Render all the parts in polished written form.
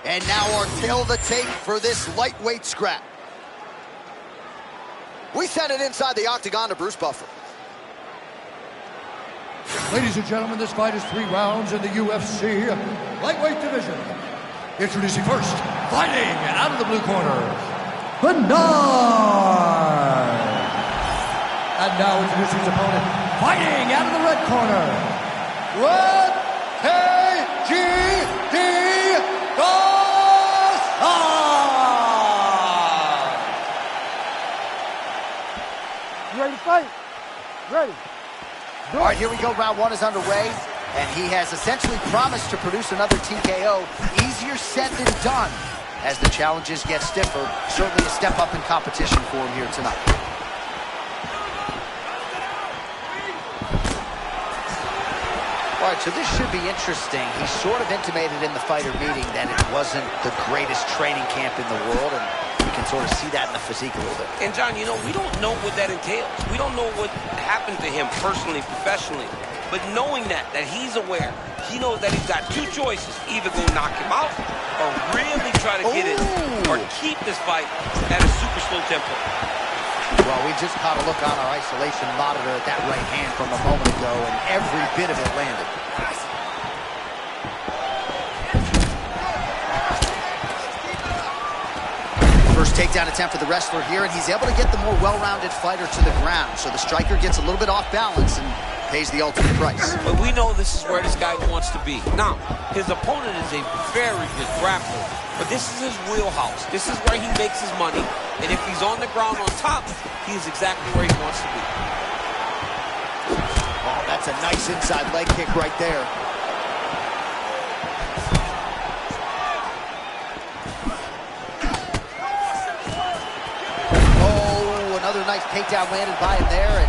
And now our tail of the tape for this lightweight scrap. We send it inside the octagon to Bruce Buffer. Ladies and gentlemen, this fight is 3 rounds in the UFC lightweight division. Introducing first, fighting out of the blue corner, the Knife. And now introducing his opponent, fighting out of the red corner, Red KGD You ready to fight? Ready. All right, here we go. Round 1 is underway, and he has essentially promised to produce another TKO. Easier said than done as the challenges get stiffer. Certainly a step up in competition for him here tonight. All right, so this should be interesting. He sort of intimated in the fighter meeting that it wasn't the greatest training camp in the world, and you can sort of see that in the physique a little bit. And John, you know, we don't know what that entails. We don't know what happened to him personally, professionally. But knowing that he's aware, he knows that he's got 2 choices. Either go knock him out or really try to get it or keep this fight at a super slow tempo. Well, we just caught a look on our isolation monitor at that right hand from a moment ago, and every bit of it landed. First takedown attempt for the wrestler here, and he's able to get the more well-rounded fighter to the ground. So the striker gets a little bit off balance and pays the ultimate price. But we know this is where this guy wants to be. Now, his opponent is a very good grappler, but this is his wheelhouse. This is where he makes his money, and if he's on the ground on top, he's exactly where he wants to be. Oh, that's a nice inside leg kick right there. Another nice takedown landed by him there, and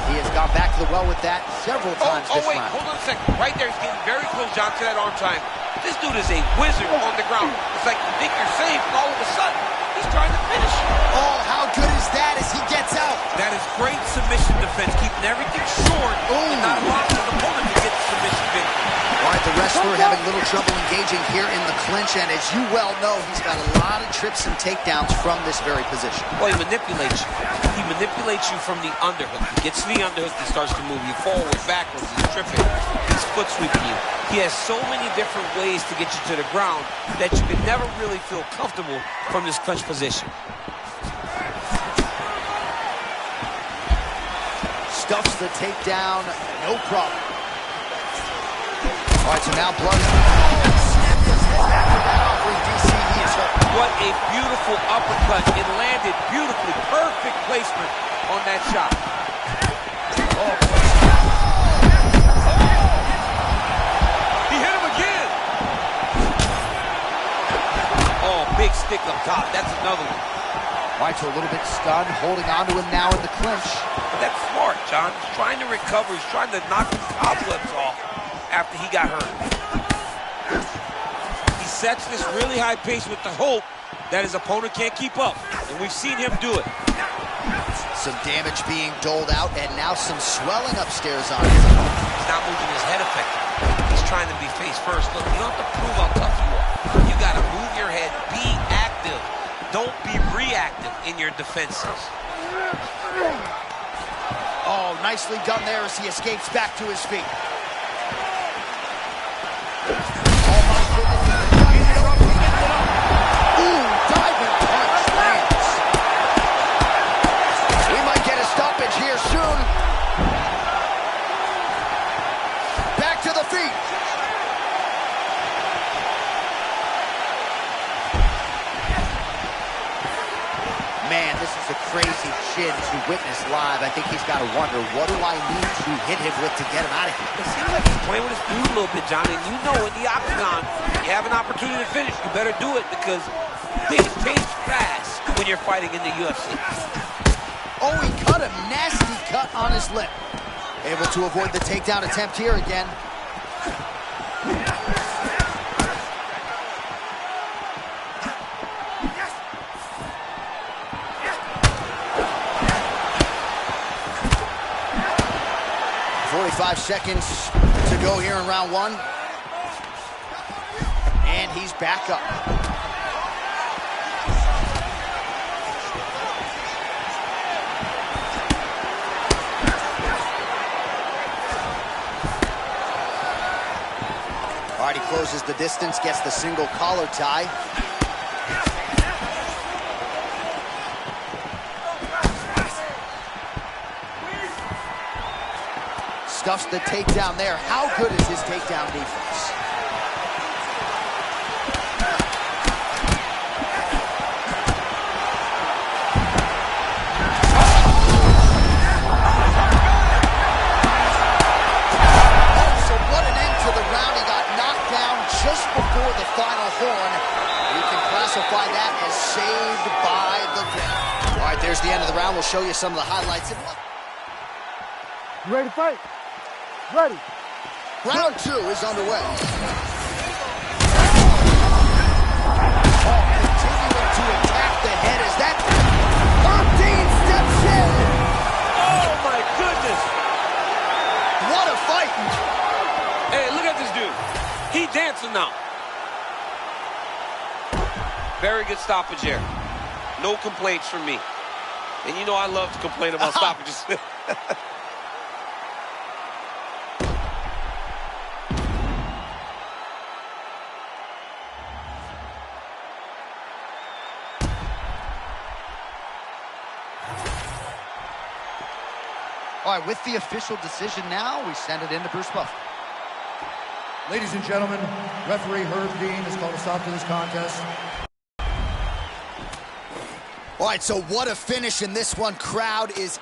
he has gone back to the well with that several times this wait, round. hold on a second. Right there, he's getting very close, John, to that arm time. This dude is a wizard on the ground. It's like you think you're safe, and all of a sudden, he's trying to finish you. Oh, how good is that as he gets out? That is great submission defense, keeping everything short and not allowing his opponent to get the submission victory. All right, the wrestler having little trouble engaging here in the clinch, and as you well know, he's got a lot of trips and takedowns from this very position. Well, he manipulates you. He manipulates you from the underhook. He gets to the underhook and starts to move you forward, backwards. He's tripping. He's foot sweeping you. He has so many different ways to get you to the ground that you can never really feel comfortable from this clinch position. Stuffs the takedown, no problem. All right, so now blood. What a beautiful uppercut. It landed beautifully. Perfect placement on that shot. Oh. He hit him again. Oh, big stick up top. That's another one. All right, so a little bit stunned, holding on to him now in the clinch. But that's smart, John. He's trying to recover. He's trying to knock the cobwebs off after he got hurt. He sets this really high pace with the hope that his opponent can't keep up. And we've seen him do it. Some damage being doled out, and now some swelling upstairs on his opponent. He's not moving his head effectively. He's trying to be face first. Look, you don't have to prove how tough you are. You got to move your head, be active. Don't be reactive in your defenses. Oh, nicely done there as he escapes back to his feet. Oh, my goodness. Ooh, diving punch lands. We might get a stoppage here soon. Back to the feet. Man, this is a crazy chin to witness live. I think he's got to wonder, what do I need to hit him with to get him out of here? It seems like he's playing with his food a little bit, John. And you know in the octagon, you have an opportunity to finish. You better do it because things change fast when you're fighting in the UFC. Oh, he cut a nasty cut on his lip. Able to avoid the takedown attempt here again. 45 seconds to go here in round 1. And he's back up. All right, he closes the distance, gets the single collar tie. Stuffs the takedown there. How good is his takedown defense? Just before the final horn, you can classify that as saved by the vet. All right, there's the end of the round. We'll show you some of the highlights. You ready to fight? Ready. Round 2 is underway. Continuing to attack the head as that 13 steps in. Oh, my goodness. What a fight. Hey, look at this dude. He dancing now. Very good stoppage here. No complaints from me. And you know I love to complain about stoppages. All right, with the official decision now, we send it into Bruce Buffer. Ladies and gentlemen, referee Herb Dean has called a stop to this contest. All right, so what a finish in this one. Crowd is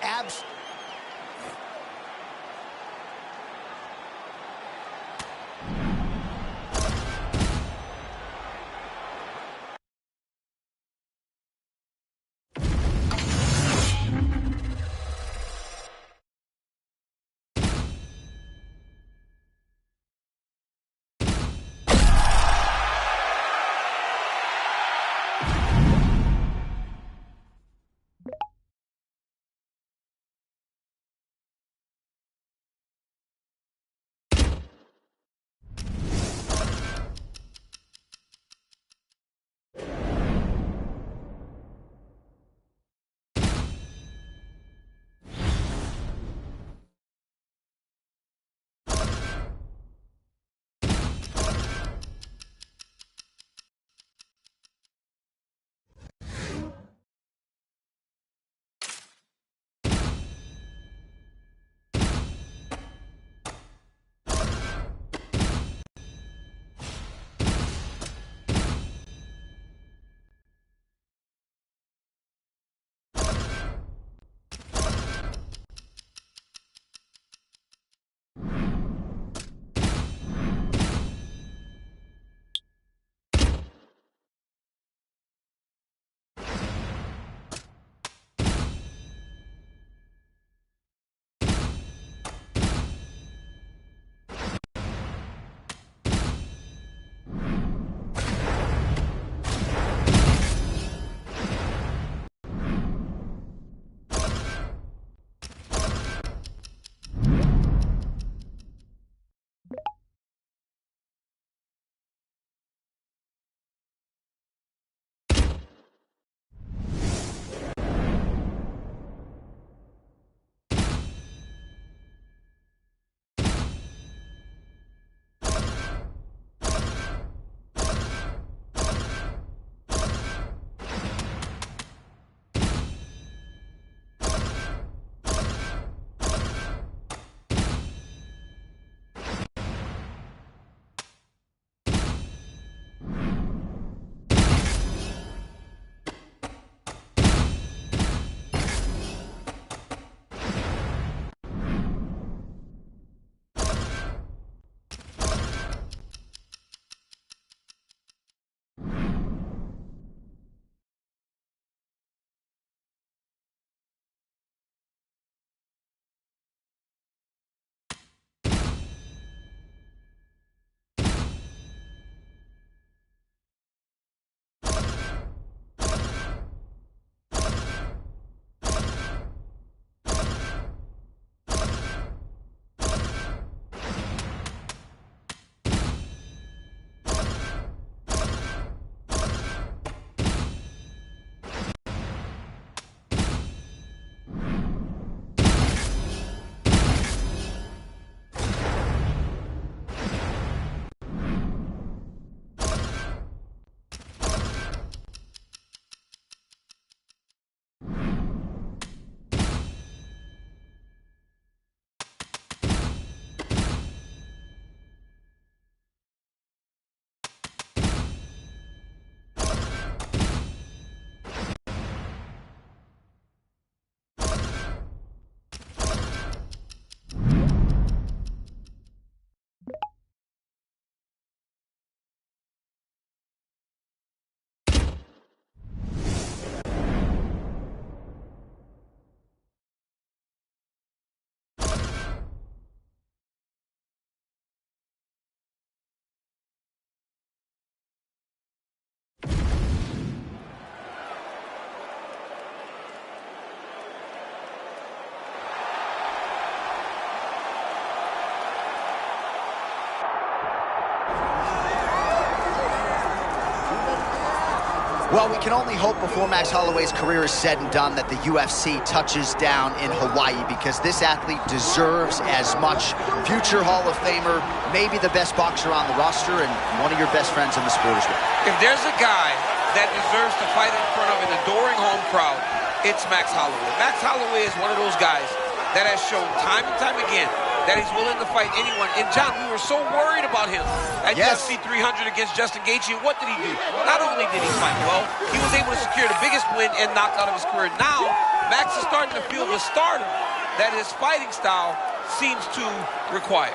Well, we can only hope before Max Holloway's career is said and done that the UFC touches down in Hawaii, because this athlete deserves as much. Future Hall of Famer, maybe the best boxer on the roster, and one of your best friends in the sport as well. If there's a guy that deserves to fight in front of an adoring home crowd, it's Max Holloway. Max Holloway is one of those guys that has shown time and time again that he's willing to fight anyone. And John, we were so worried about him at UFC 300 against Justin Gaethje. What did he do? Not only did he fight well, he was able to secure the biggest win and knockout of his career. Now, Max is starting to feel the stardom that his fighting style seems to require.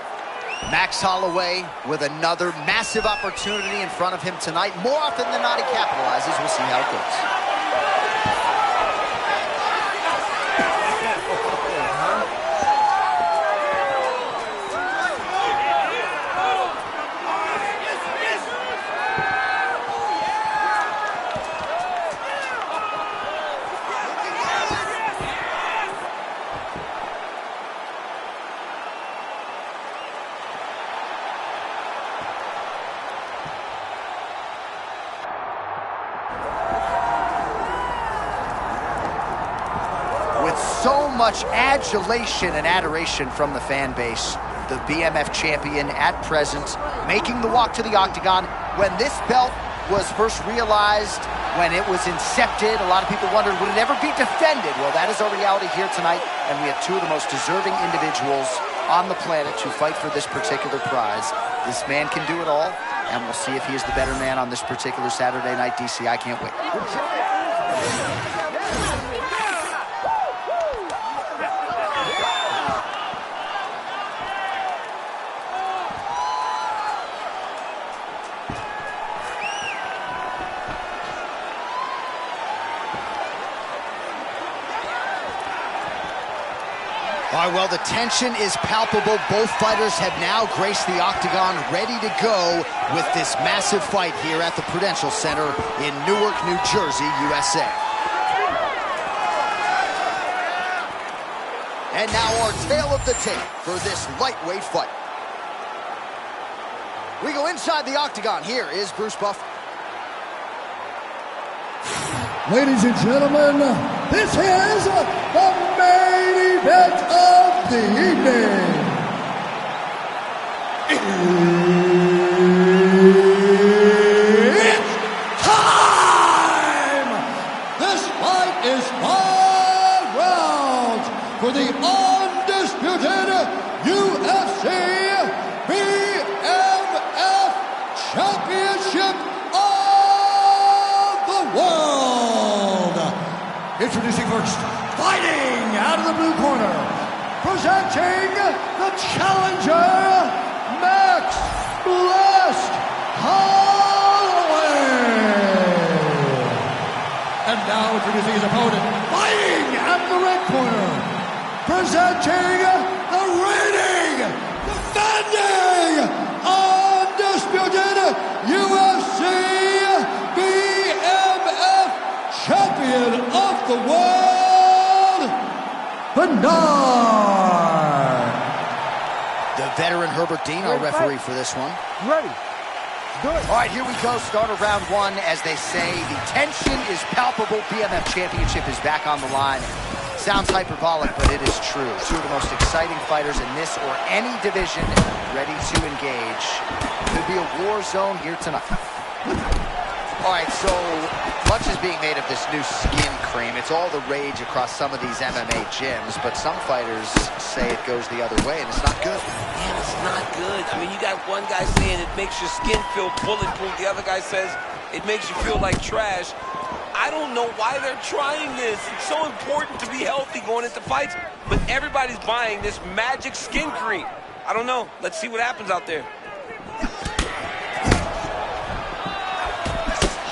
Max Holloway with another massive opportunity in front of him tonight. More often than not, he capitalizes. We'll see how it goes. So much adulation and adoration from the fan base. The BMF champion at present, making the walk to the octagon. When this belt was first realized, when it was incepted, a lot of people wondered, would it ever be defended? Well, that is our reality here tonight, and we have two of the most deserving individuals on the planet to fight for this particular prize. This man can do it all, and we'll see if he is the better man on this particular Saturday night. DC, I can't wait. All right, well, the tension is palpable. Both fighters have now graced the octagon, ready to go with this massive fight here at the Prudential Center in Newark, New Jersey, USA. And now our tale of the tape for this lightweight fight. We go inside the octagon. Here is Bruce Buffer. Ladies and gentlemen, this is the main event of the evening. It's time! This fight is 5 rounds for the undisputed UFC BMF Championship of the World. Introducing first, fighting out of the blue corner, presenting the challenger, Max Blessed Holloway. And now introducing his opponent, fighting out of the red corner, presenting the reigning, defending, undisputed UFC BMF champion of the world, Bernard. The veteran Herbert Dean, our referee for this one. Ready. Do it. All right, here we go. Start of round one. As they say, the tension is palpable. BMF Championship is back on the line. Sounds hyperbolic, but it is true. Two of the most exciting fighters in this or any division ready to engage. Could be a war zone here tonight. All right, so much is being made of this new skin cream. It's all the rage across some of these MMA gyms, but some fighters say it goes the other way, and it's not good. Man, it's not good. I mean, you got one guy saying it makes your skin feel bulletproof. The other guy says it makes you feel like trash. I don't know why they're trying this. It's so important to be healthy going into fights, but everybody's buying this magic skin cream. I don't know. Let's see what happens out there.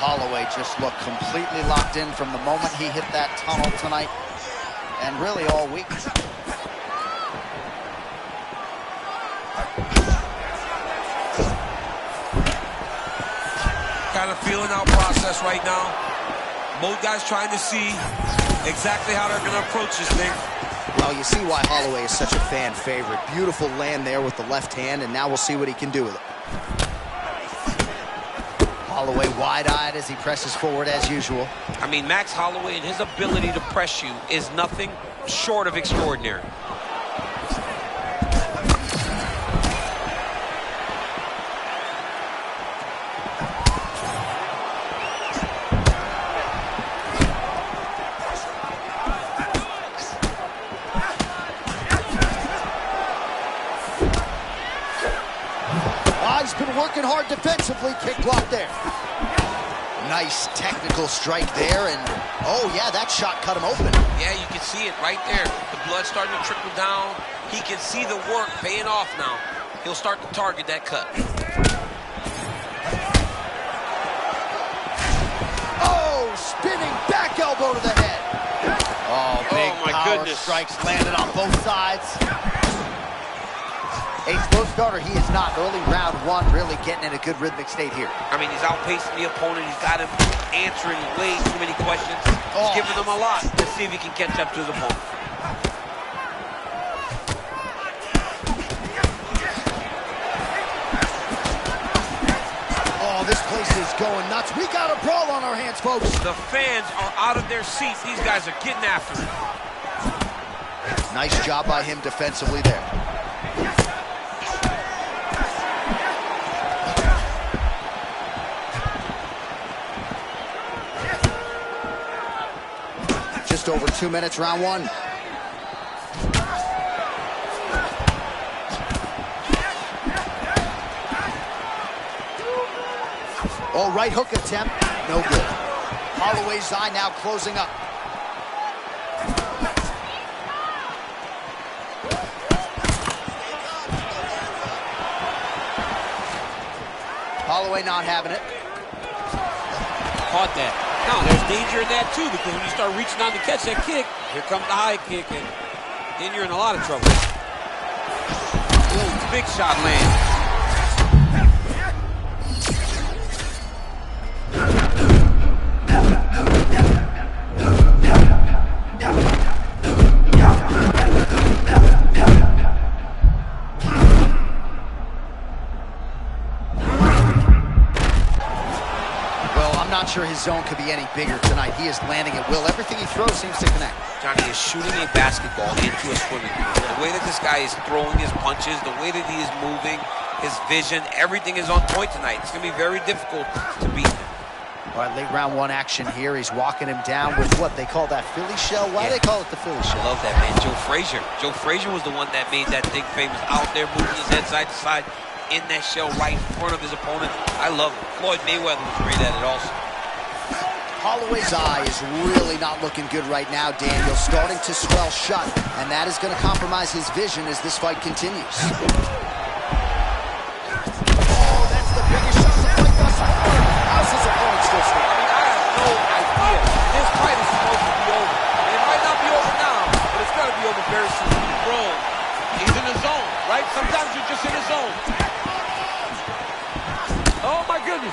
Holloway just looked completely locked in from the moment he hit that tunnel tonight, and really all week. Kind of feeling out process right now. Both guys trying to see exactly how they're going to approach this thing. Well, you see why Holloway is such a fan favorite. Beautiful land there with the left hand, and now we'll see what he can do with it. Holloway wide-eyed as he presses forward as usual. I mean, Max Holloway and his ability to press you is nothing short of extraordinary. He's been working hard defensively. Kick block there. Nice technical strike there, and oh yeah, that shot cut him open. Yeah, you can see it right there. The blood starting to trickle down. He can see the work paying off now. He'll start to target that cut. Oh, spinning back elbow to the head. Oh, big power strikes landed on both sides. A slow starter, he is not. Early round one, really getting in a good rhythmic state here. I mean, he's outpacing the opponent. He's got him answering way too many questions. He's giving them a lot. Let's see if he can catch up to his opponent. Oh, this place is going nuts. We got a brawl on our hands, folks. The fans are out of their seats. These guys are getting after it. Nice job by him defensively there. Just over 2 minutes, round one. Oh, right hook attempt, no good. Holloway's eye now closing up. Holloway not having it. Caught that. Now, there's danger in that, too, because when you start reaching on to catch that kick, here comes the high kick, and then you're in a lot of trouble. Ooh, big shot lands. Sure his zone could be any bigger tonight. He is landing at will. Everything he throws seems to connect. Johnny is shooting a basketball into a swimming pool. The way that this guy is throwing his punches, the way that he is moving, his vision, everything is on point tonight. It's going to be very difficult to beat. All right, late round one action here. He's walking him down with what they call that Philly shell. Why do they call it the Philly shell? I love that, man. Joe Frazier. Joe Frazier was the one that made that thing famous, out there moving his head side to side in that shell right in front of his opponent. I love it. Floyd Mayweather was great at it also. Holloway's eye is really not looking good right now, Daniel. Starting to swell shut, and that is going to compromise his vision as this fight continues. Oh, that's the biggest shot of the fight thus far. How's his opponent still standing? I have no idea. This fight is supposed to be over. It might not be over now, but it's going to be over very soon. Bro, he's in the zone, right? Sometimes you're just in the zone. Oh, my goodness.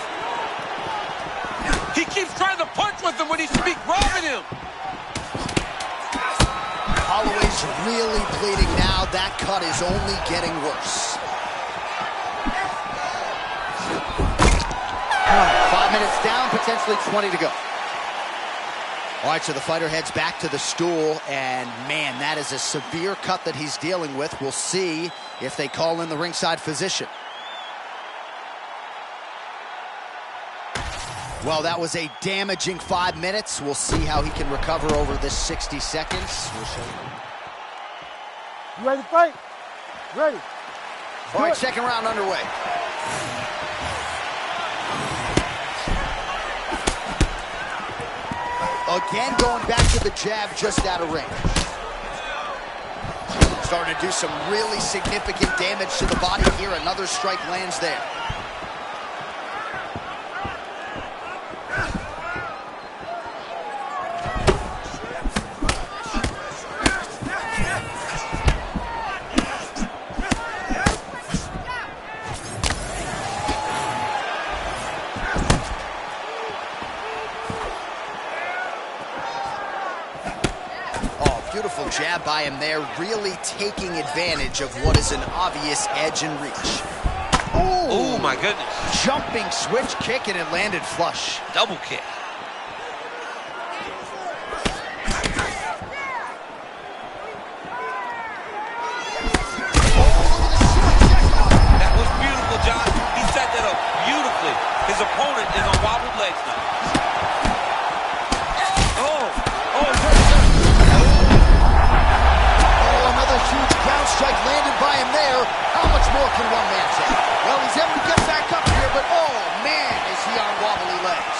He keeps trying to punch with him when he should be grabbing him. Holloway's really bleeding now. That cut is only getting worse. 5 minutes down, potentially 20 to go. All right, so the fighter heads back to the stool, and man, that is a severe cut that he's dealing with. We'll see if they call in the ringside physician. Well, that was a damaging 5 minutes. We'll see how he can recover over this 60 seconds. You ready to fight? Ready. All right, second round underway. Again, going back to the jab just out of range. Starting to do some really significant damage to the body here. Another strike lands there. Beautiful jab by him there, really taking advantage of what is an obvious edge and reach. Oh, my goodness. Jumping switch kick, and it landed flush. Double kick. That was beautiful, John. He set that up beautifully. His opponent is on wobbled legs now. Another huge ground strike landed by him there. How much more can one man take? Well, he's able to get back up here, but oh, man, is he on wobbly legs.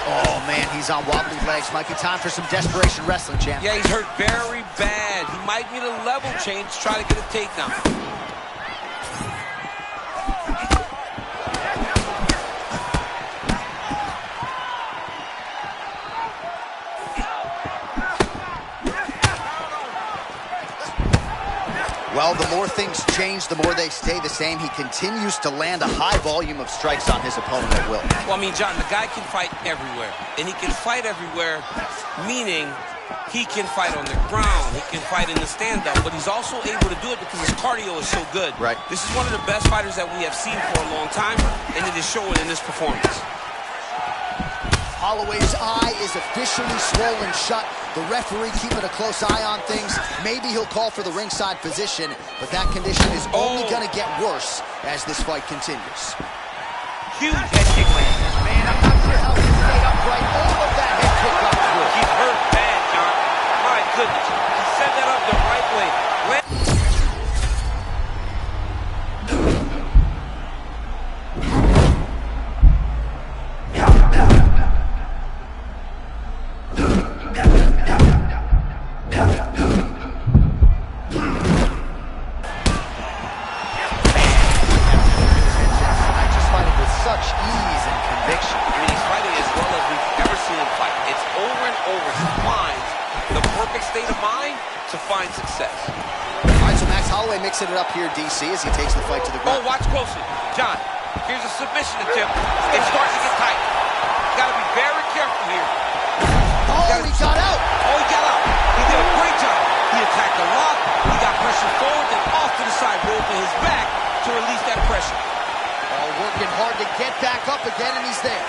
Oh, man, he's on wobbly legs. Might be time for some desperation wrestling, champ. Yeah, he's hurt very bad. He might need a level change to try to get a takedown. Well, the more things change, the more they stay the same. He continues to land a high volume of strikes on his opponent at will. Well, I mean, John, the guy can fight everywhere. And he can fight everywhere, meaning he can fight on the ground. He can fight in the stand-up. But he's also able to do it because his cardio is so good. Right. This is one of the best fighters that we have seen for a long time, and it is showing in this performance. Holloway's eye is officially swollen shut. The referee keeping a close eye on things. Maybe he'll call for the ringside position, but that condition is only going to get worse as this fight continues. Huge head kick land. Man, I'm not sure how he stayed upright. All of that head kick got through. He's hurt bad, John. My goodness. He set that up the right way. Mixing it up here, DC, as he takes the fight to the ground. Oh, watch closely. John, here's a submission attempt. It's starting to get tight. You got to be very careful here. Oh, he got out. Oh, he got out. He did a great job. He attacked the lock. He got pressure forward, then off to the side, rolled to his back to release that pressure. Oh, working hard to get back up again, and he's there.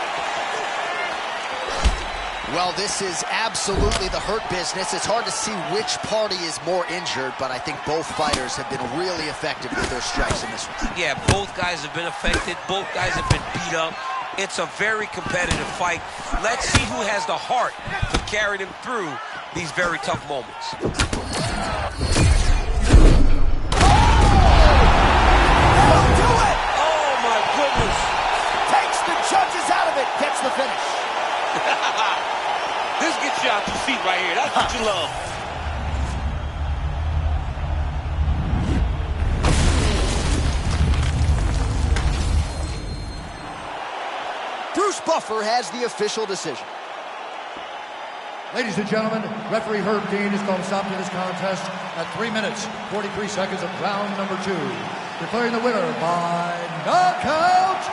Well, this is absolutely the hurt business. It's hard to see which party is more injured, but I think both fighters have been really effective with their strikes in this one. Yeah, both guys have been affected. Both guys have been beat up. It's a very competitive fight. Let's see who has the heart to carry them through these very tough moments. Oh, my goodness. Takes the judges out of it. Gets the finish. This gets you out your seat right here. That's what you love. Bruce Buffer has the official decision. Ladies and gentlemen, referee Herb Dean has called a stop to this contest at 3 minutes, 43 seconds of round number 2. Declaring the winner by knockout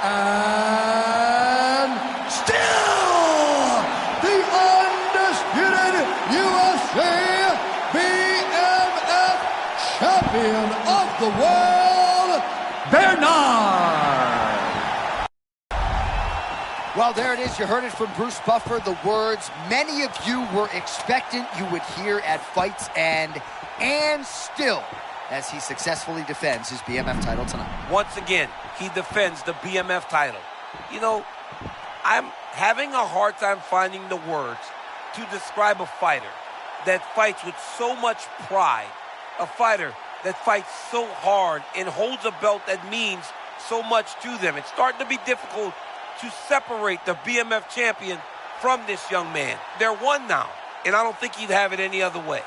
and still the undisputed UFC BMF champion of the world, Bernard. Well, there it is. You heard it from Bruce Buffer. The words many of you were expectant you would hear at Fight's End, and still, as he successfully defends his BMF title tonight. Once again, he defends the BMF title. You know, I'm having a hard time finding the words to describe a fighter that fights with so much pride, a fighter that fights so hard and holds a belt that means so much to them. It's starting to be difficult to separate the BMF champion from this young man. They're one now, and I don't think he'd have it any other way.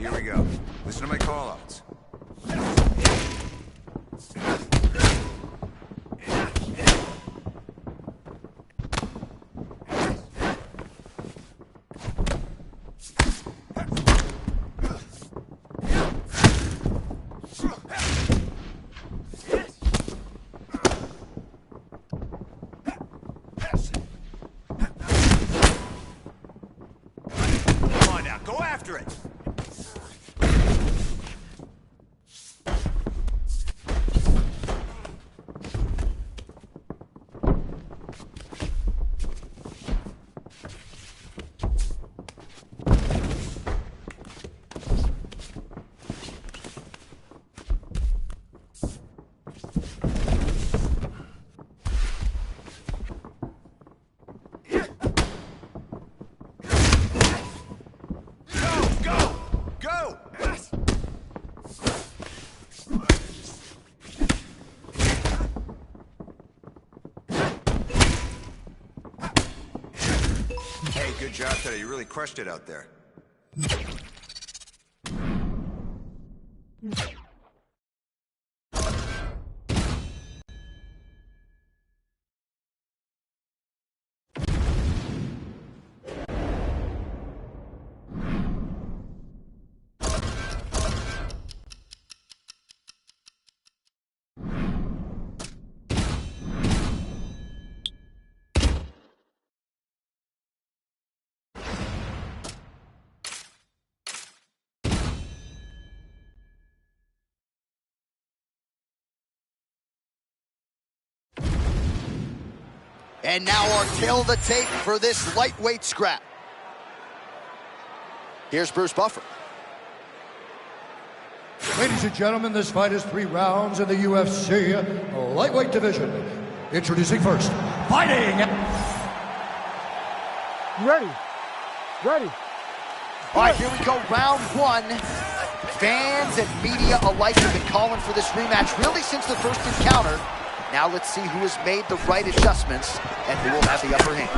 right, here we go. Listen to my call-outs. Come on now, go after it! Hey, good job today. You really crushed it out there. And now our tail of the tape for this lightweight scrap. Here's Bruce Buffer. Ladies and gentlemen, this fight is 3 rounds in the UFC lightweight division. Introducing first, fighting. Ready. Ready. All right, here we go, round 1. Fans and media alike have been calling for this rematch really since the first encounter. Now let's see who has made the right adjustments and who will have the upper hand.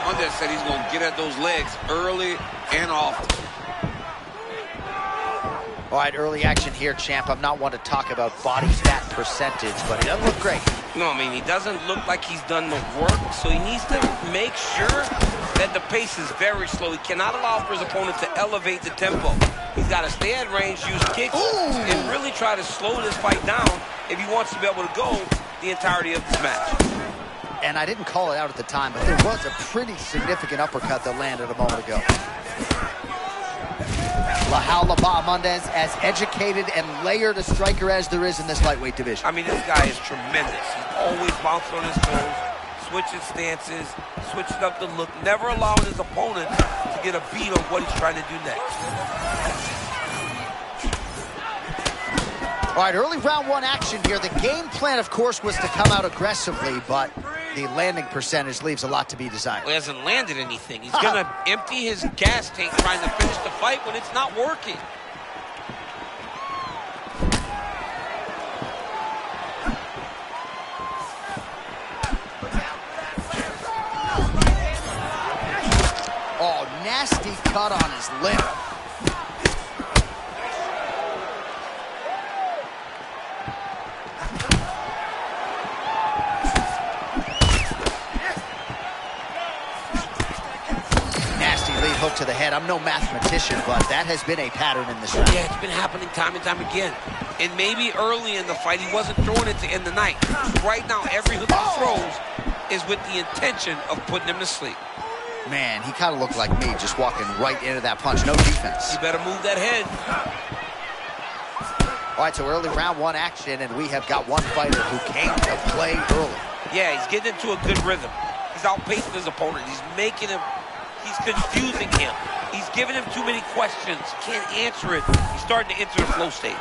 Mendez said he's going to get at those legs early and often. All right, early action here, champ. I'm not one to talk about body fat percentage, but he doesn't look great. No, I mean, he doesn't look like he's done the work, so he needs to make sure that the pace is very slow. He cannot allow for his opponent to elevate the tempo. He's got to stay at range, use kicks, and really try to slow this fight down if he wants to be able to go the entirety of this match. And I didn't call it out at the time, but there was a pretty significant uppercut that landed a moment ago. Mendez, as educated and layered a striker as there is in this lightweight division. I mean, this guy is tremendous. He's always bouncing on his toes, switching stances, switching up the look, never allowing his opponent to get a beat on what he's trying to do next. All right, early round 1 action here. The game plan, of course, was to come out aggressively, but the landing percentage leaves a lot to be desired. Well, he hasn't landed anything. He's going to empty his gas tank trying to finish the fight when it's not working. Oh, nasty cut on his lip. Hook to the head. I'm no mathematician, but that has been a pattern in this round. Yeah, it's been happening time and time again. And maybe early in the fight, he wasn't throwing it to end the night. Right now, every hook he throws is with the intention of putting him to sleep. Man, he kind of looked like me, just walking right into that punch. No defense. You better move that head. All right, so early round 1 action, and we have got one fighter who came to play early. Yeah, he's getting into a good rhythm. He's outpacing his opponent. He's making him... He's confusing him. He's giving him too many questions. Can't answer it. He's starting to enter the flow state.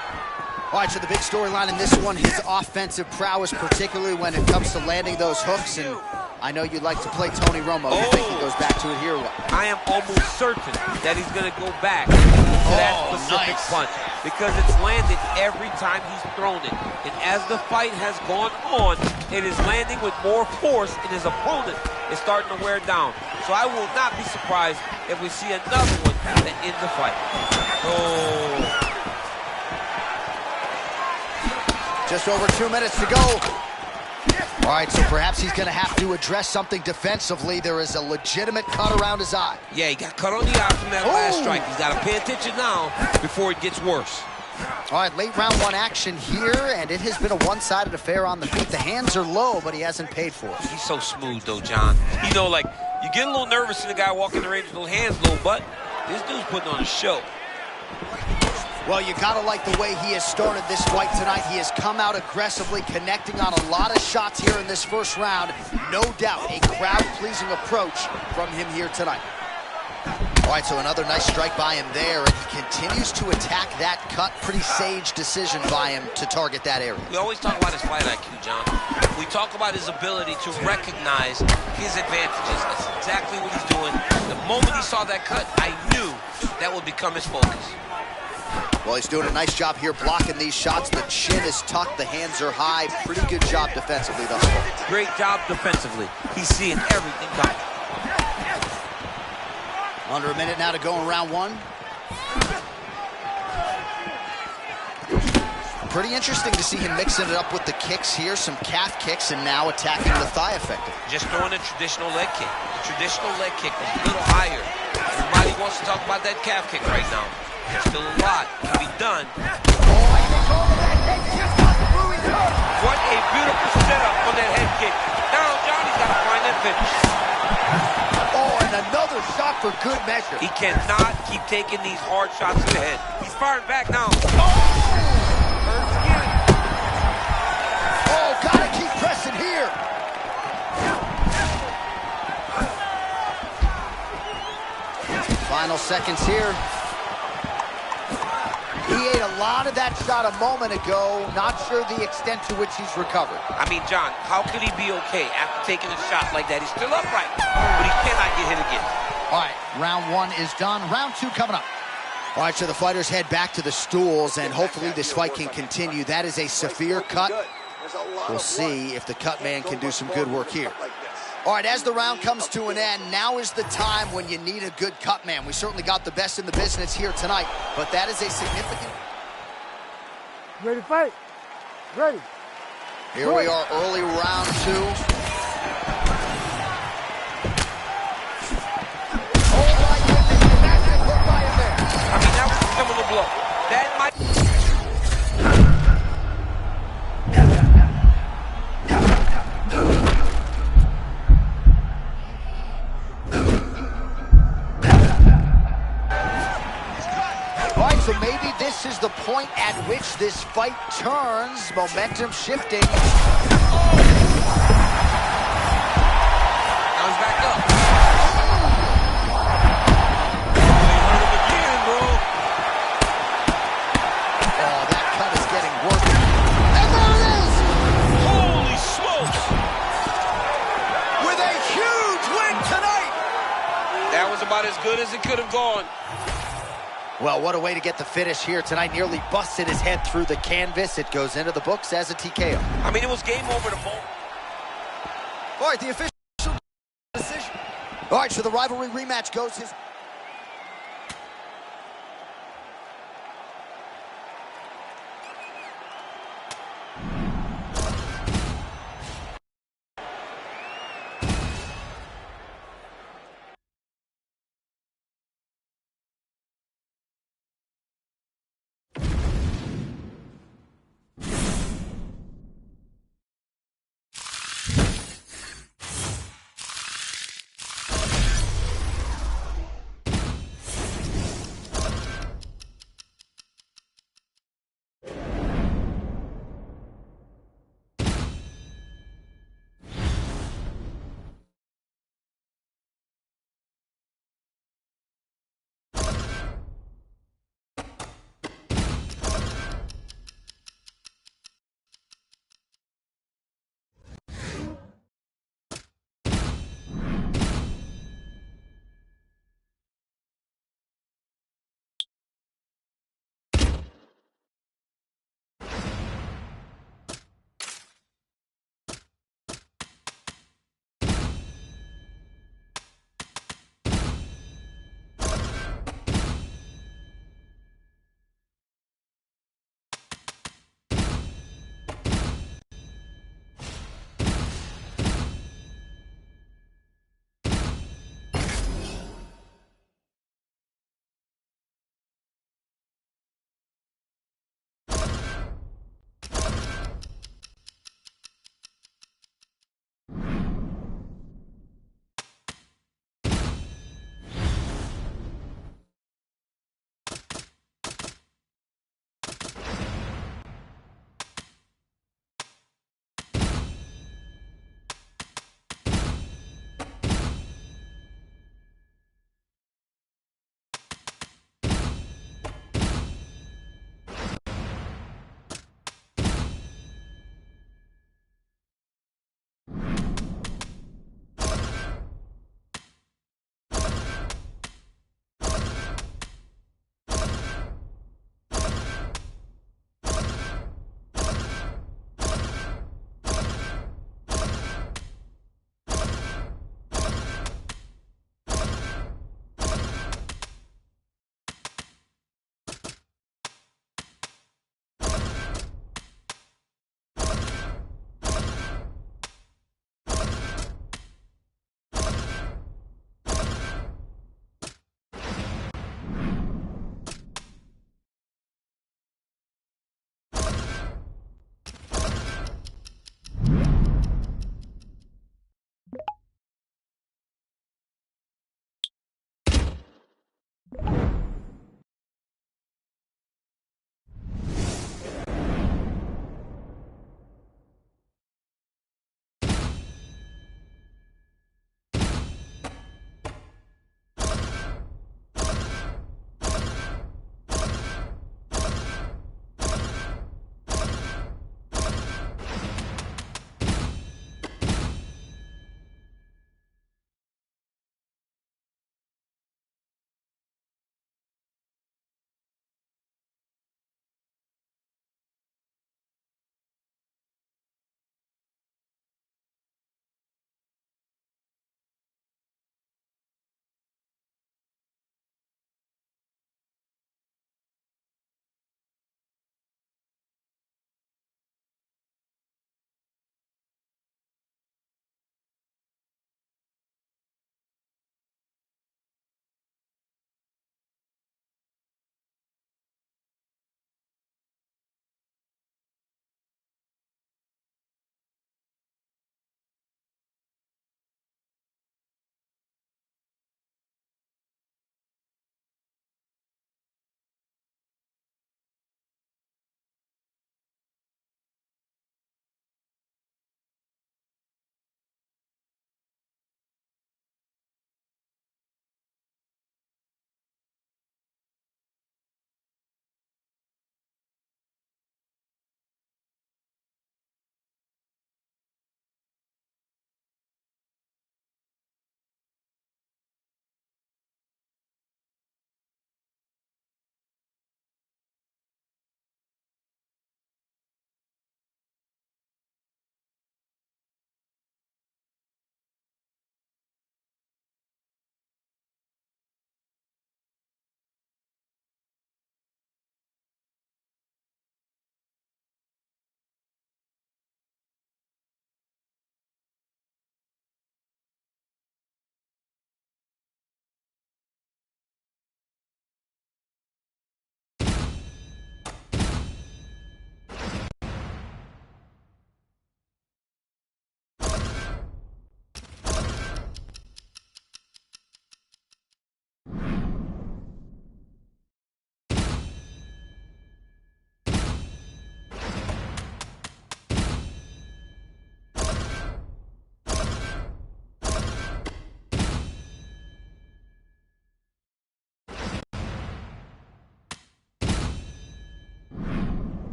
All right, so the big storyline in this one, his offensive prowess, particularly when it comes to landing those hooks. And I know you'd like to play Tony Romo. You think he goes back to it here or what? I am almost certain that he's going to go back to that specific punch because it's landed every time he's thrown it. And as the fight has gone on, it is landing with more force, and his opponent is starting to wear down. So I will not be surprised if we see another one that ends the fight. Oh. Just over 2 minutes to go. All right, so perhaps he's going to have to address something defensively. There is a legitimate cut around his eye. Yeah, he got cut on the eye from that last strike. He's got to pay attention now before it gets worse. All right, late round one action here, and it has been a one-sided affair on the feet. The hands are low, but he hasn't paid for it. He's so smooth, though, John. You know, like, you get a little nervous in the guy walking the range with those hands low, but this dude's putting on a show. Well, you gotta like the way he has started this fight tonight. He has come out aggressively, connecting on a lot of shots here in this first round. No doubt, a crowd-pleasing approach from him here tonight. All right, so another nice strike by him there, and he continues to attack that cut. Pretty sage decision by him to target that area. We always talk about his fight IQ, John. We talk about his ability to recognize his advantages. That's exactly what he's doing. The moment he saw that cut, I knew that would become his focus. Well, he's doing a nice job here blocking these shots. The chin is tucked, the hands are high. Pretty good job defensively thus far. Great job defensively. He's seeing everything coming. Under a minute now to go in round one. Pretty interesting to see him mixing it up with the kicks here, some calf kicks, and now attacking the thigh effectively. Just throwing a traditional leg kick. The traditional leg kick was a little higher. Everybody wants to talk about that calf kick right now. There's still a lot to be done. What a beautiful setup on that head kick. Now Johnny's got to find that finish. Oh, and another shot for good measure. He cannot keep taking these hard shots to the head. He's firing back now. Oh, gotta keep pressing here. Final seconds here. He ate a lot of that shot a moment ago. Not sure the extent to which he's recovered. I mean, John, how could he be okay after taking a shot like that? He's still upright, but he cannot get hit again. All right, round one is done. Round two coming up. All right, so the fighters head back to the stools, and hopefully this fight can continue. That is a severe cut. We'll see if the cut man can do some good work here. All right, as the round comes to an end, now is the time when you need a good cut man. We certainly got the best in the business here tonight, but that is a significant... Ready to fight? Ready. Here we are, early round two. Oh my goodness, massive hook by him there. I mean, that was a similar blow. That might... So maybe this is the point at which this fight turns, momentum shifting. Now he's back up. They hurt him again, bro. Oh, that cut is getting worse. And there it is! Holy smokes! With a huge win tonight! That was about as good as it could have gone. Well, what a way to get the finish here tonight. Nearly busted his head through the canvas. It goes into the books as a TKO. I mean, it was game over the moment. All right, the official decision. All right, so the rivalry rematch goes his...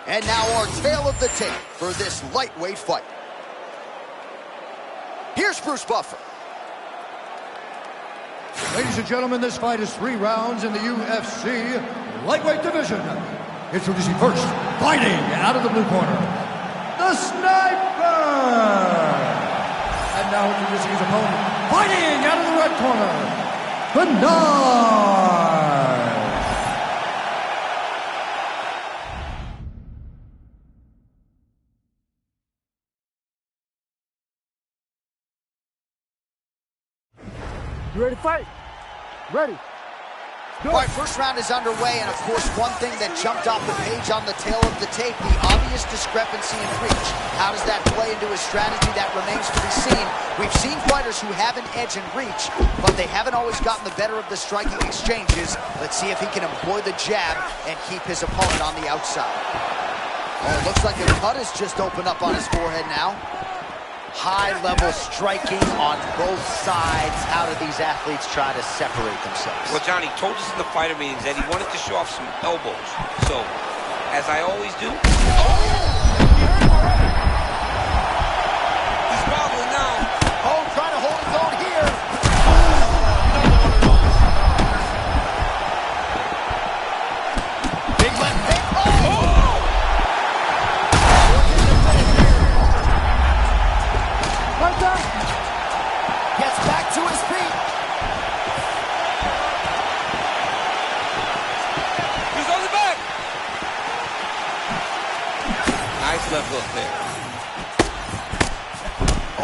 And now our tale of the tape for this lightweight fight. Here's Bruce Buffer. Ladies and gentlemen, this fight is 3 rounds in the UFC lightweight division. Introducing first, fighting out of the blue corner, the Sniper. And now introducing his opponent, fighting out of the red corner, the Knife. You ready to fight? Ready. All right, first round is underway, and of course, one thing that jumped off the page on the tail of the tape, the obvious discrepancy in reach. How does that play into his strategy? That remains to be seen. We've seen fighters who have an edge in reach, but they haven't always gotten the better of the striking exchanges. Let's see if he can employ the jab and keep his opponent on the outside. Oh, it looks like a cut has just opened up on his forehead now. High-level striking on both sides. How do these athletes try to separate themselves? Well, Johnny told us in the fighter meetings that he wanted to show off some elbows. So, as I always do... He's wobbling now. Oh, trying to hold his own here. Big left kick. Oh! Right there. Gets back to his feet. He's on the back. Nice left hook there.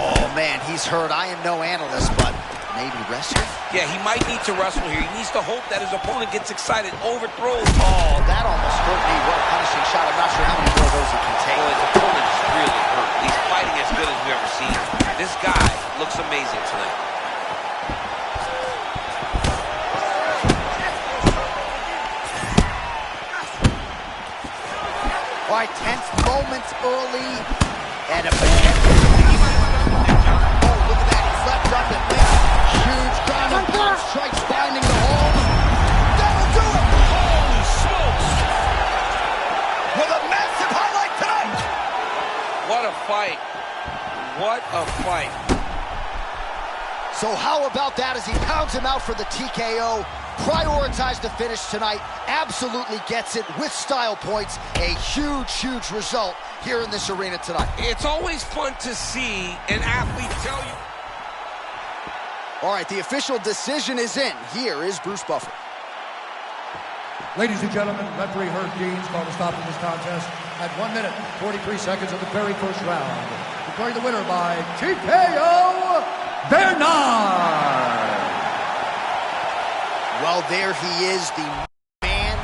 Oh, man, he's hurt. I am no analyst, but maybe wrestler? Yeah, he might need to wrestle here. He needs to hope that his opponent gets excited, overthrows. Oh, that almost hurt me. What a punishing shot. I'm not sure how many more of those he can take. Boy, his opponent is really hurt. He's fighting as good as we've ever seen. This guy looks amazing tonight. All right, tense moments early, and a potential lead. Oh, look at that. He's left on the thing. Huge ground and pound strikes finding the hole. That'll do it. Holy smokes! With a massive highlight tonight. What a fight. What a fight. So how about that as he pounds him out for the TKO? Prioritized the finish tonight. Absolutely gets it with style points. A huge, huge result here in this arena tonight. It's always fun to see an athlete tell you. All right, the official decision is in. Here is Bruce Buffer. Ladies and gentlemen, referee Herb Deans called a stop in this contest at 1 minute, 43 seconds of the very first round. Declaring the winner by TKO, Bernard. Well, there he is, the man.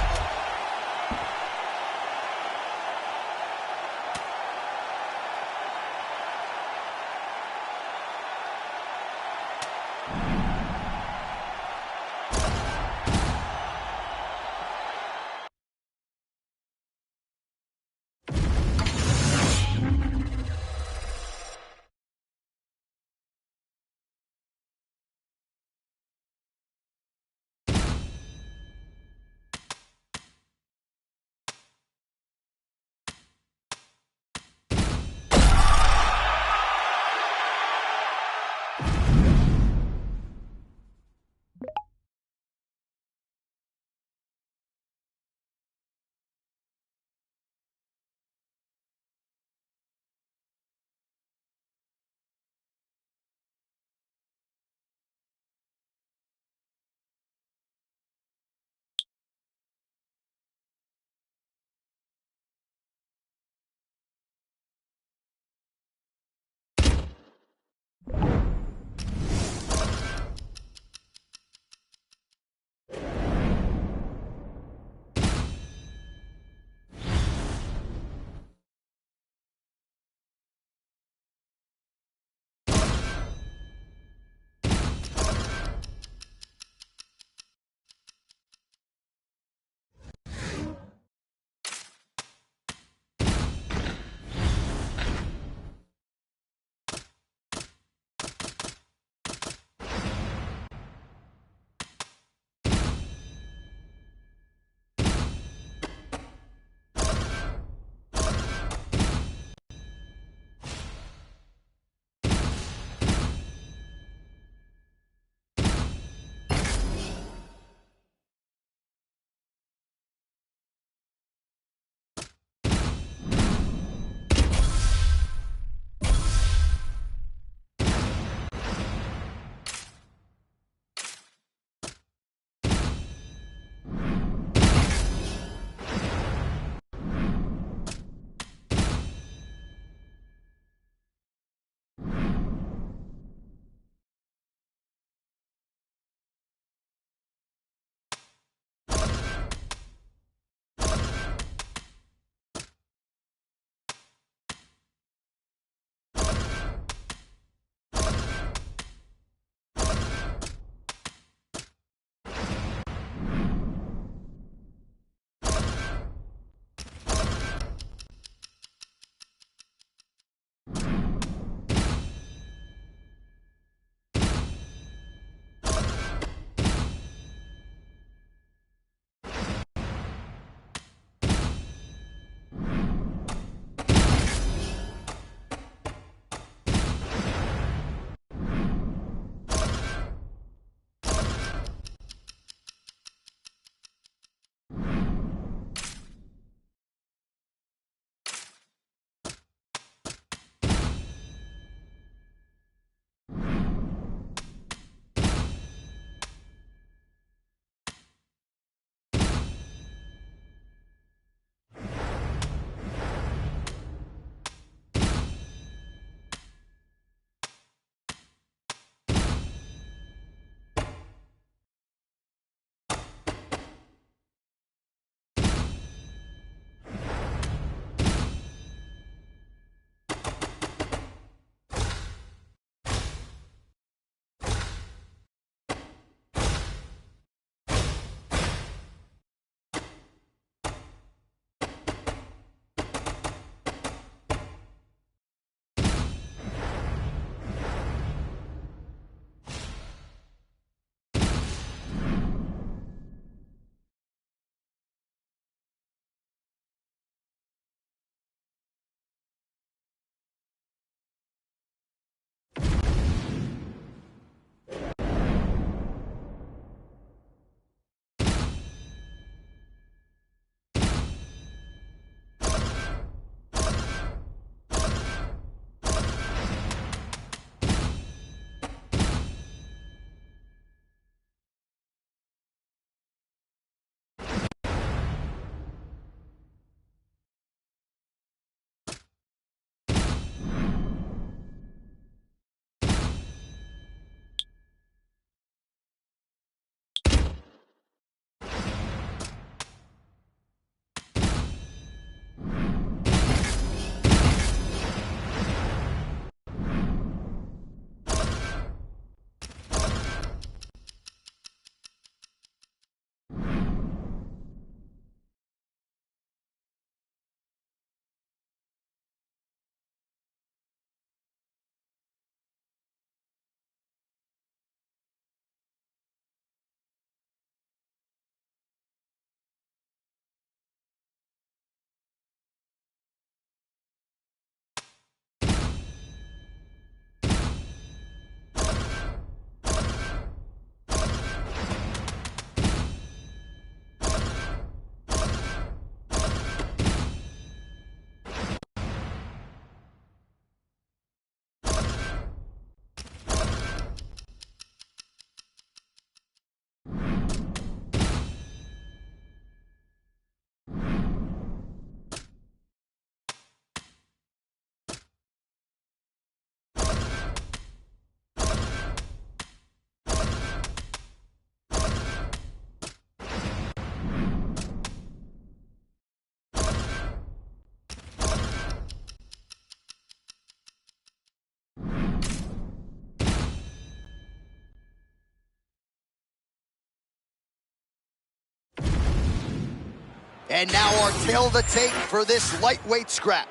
And now our tail of the tape for this lightweight scrap.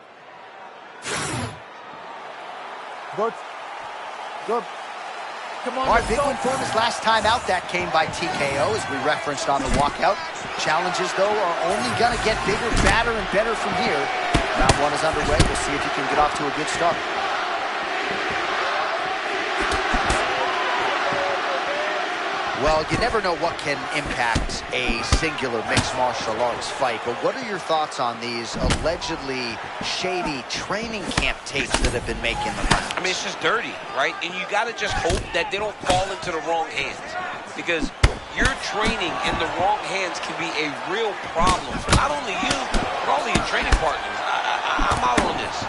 Good. Good. Come on, All right, big win for him his last time out. That came by TKO, as we referenced on the walkout. Challenges, though, are only going to get bigger, badder, and better from here. Round 1 is underway. We'll see if he can get off to a good start. Well, you never know what can impact a singular mixed martial arts fight, but what are your thoughts on these allegedly shady training camp tapes that have been making the rounds? I mean, it's just dirty, right? And you got to just hope that they don't fall into the wrong hands, because your training in the wrong hands can be a real problem for not only you, but all of your training partners. I'm out on this.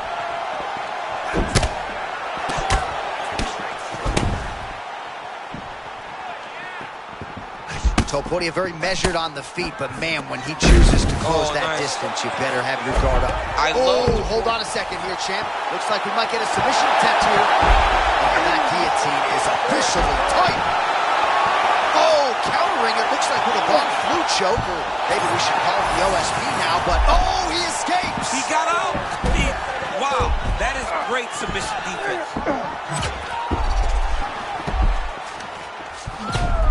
Topuria very measured on the feet, but man, when he chooses to close that distance, you better have your guard up. Hold on a second here, champ. Looks like we might get a submission attempt here. And that guillotine is officially tight. Oh, countering it looks like with a long flu choke, or maybe we should call it the OSP now, but oh, he escapes. He got out. Wow, that is great submission defense.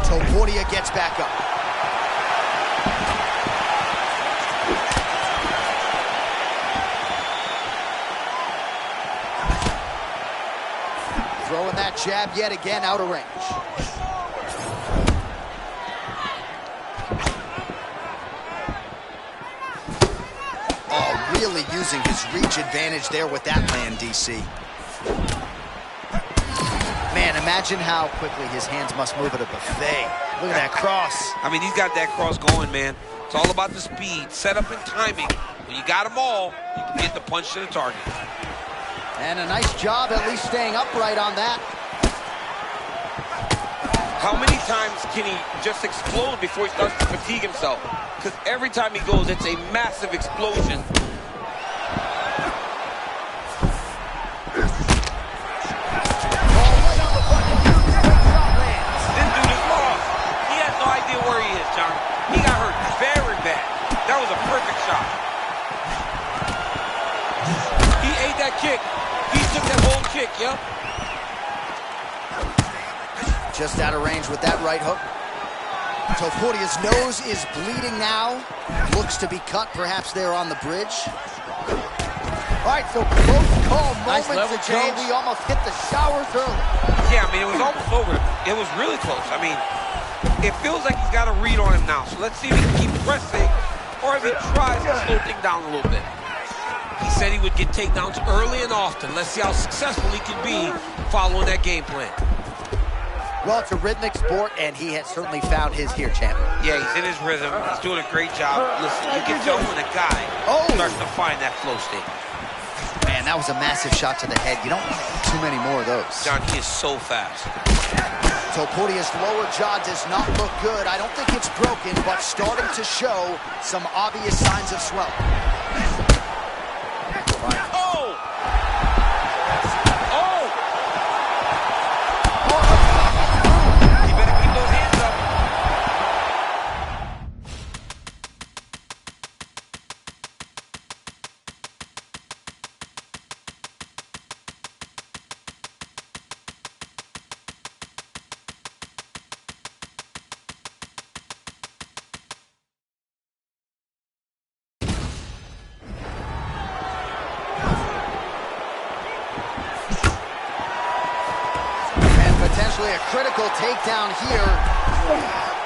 Topuria gets back up. Throwing that jab yet again out of range. Oh, really using his reach advantage there with that land, DC. Man, imagine how quickly his hands must move at a buffet. Look at that cross. I mean, he's got that cross going, man. It's all about the speed, setup, and timing. When you got them all, you can get the punch to the target. And a nice job at least staying upright on that. How many times can he just explode before he starts to fatigue himself? Because every time he goes, it's a massive explosion. Where he is, John. He got hurt very bad. That was a perfect shot. He ate that kick. He took that whole kick, yep. Just out of range with that right hook. Topuria's nose is bleeding now. Looks to be cut, perhaps there on the bridge. All right, so close call moments ago. We almost hit the showers early. Yeah, I mean, it was almost over. It was really close. I mean, it feels like he's got a read on him now. So let's see if he can keep pressing or if he tries to slow things down a little bit. He said he would get takedowns early and often. Let's see how successful he can be following that game plan. Well, it's a rhythmic sport, and he has certainly found his here, champ. Yeah, he's in his rhythm. He's doing a great job. Listen, you can tell when a guy starts to find that flow state. Man, that was a massive shot to the head. You don't want too many more of those. John, he is so fast. Topuria's lower jaw does not look good. I don't think it's broken, but starting to show some obvious signs of swelling. Oh! Oh! You better keep those hands up. Potentially a critical takedown here.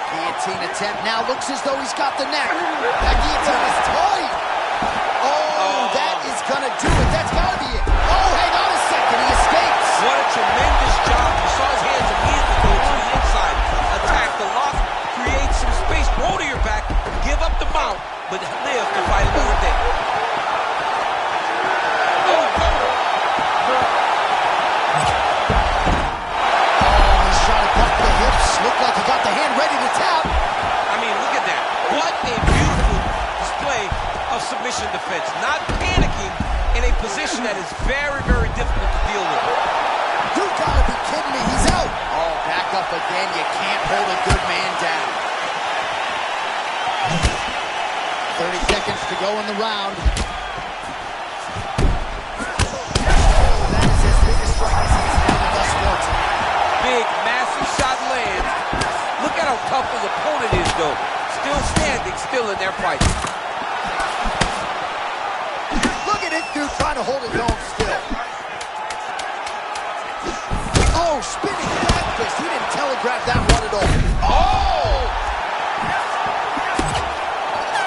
Guillotine attempt now looks as though he's got the neck. That guillotine is tight. Oh, that is gonna do it. That's gotta be it. Oh, hang on a second. He escapes. What a tremendous job. You saw his hands immediately go to the inside. Attack the lock, create some space, roll to your back, give up the mount, but live to fight another day. Looked like he got the hand ready to tap. I mean, look at that. What a beautiful display of submission defense. Not panicking in a position that is very, very difficult to deal with. You gotta be kidding me. He's out. Oh, back up again. You can't hold a good man down. 30 seconds to go in the round. That is his biggest strike as he's handled thus far tonight. Big, massive shot lands. Look at how tough his opponent is, though. Still standing, still in their fight. Look at this dude trying to hold his own still. Oh, spinning back fist. He didn't telegraph that one at all. Oh!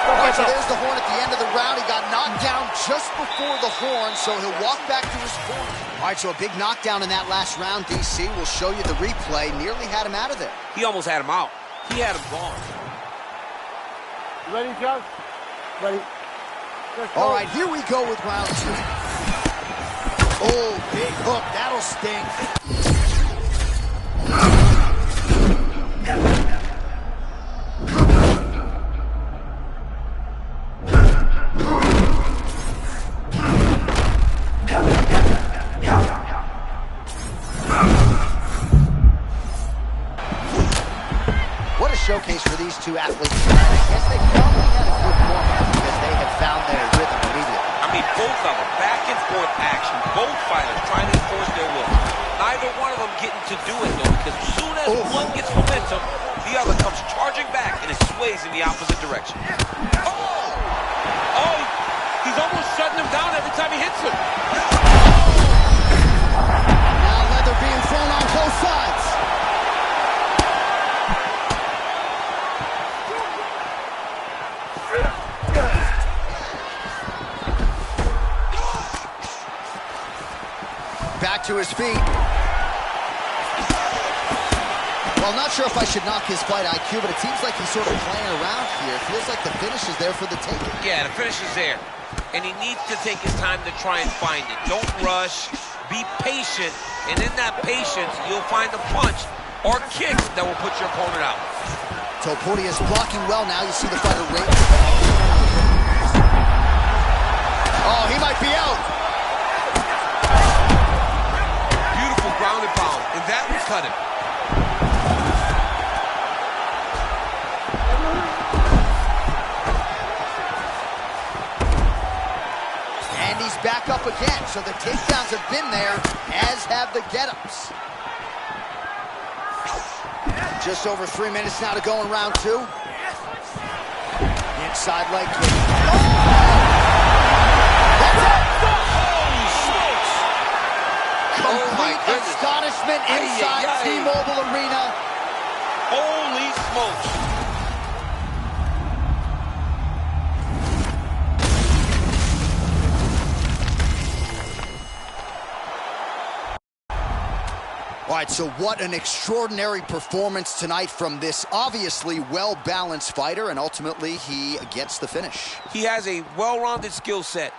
All right, so there's the horn at the end of the round. He got knocked down just before the horn, so he'll walk back to his corner. All right, so a big knockdown in that last round, DC. We'll show you the replay. Nearly had him out of there. He almost had him out. He had him gone. You ready, Joe? Ready. Let's go. All right, here we go with round 2. Oh, big hook. That'll sting. What a showcase for these two athletes tonight. I guess they probably had a good warm-up because they had found their rhythm immediately. I mean, both of them, back and forth action. Both fighters trying to enforce their will. Neither one of them getting to do it, though, because as soon as one gets momentum, the other comes charging back and it sways in the opposite direction. Oh, he's almost shutting him down every time he hits him. Now leather being thrown on both sides. Back to his feet. Well, not sure if I should knock his fight IQ, but it seems like he's sort of playing around here. It feels like the finish is there for the taking. Yeah, the finish is there. And he needs to take his time to try and find it. Don't rush. Be patient. And in that patience, you'll find a punch or kick that will put your opponent out. Topuria is blocking well now. You see the fighter rate. Oh, he might be out. Beautiful ground and pound. And that will cut him. And he's back up again. So the takedowns have been there, as have the get-ups. Just over 3 minutes now to go in round 2. Inside leg kick. Complete astonishment inside T-Mobile Arena. Holy smokes. All right, so what an extraordinary performance tonight from this obviously well-balanced fighter, and ultimately he gets the finish. He has a well-rounded skill set.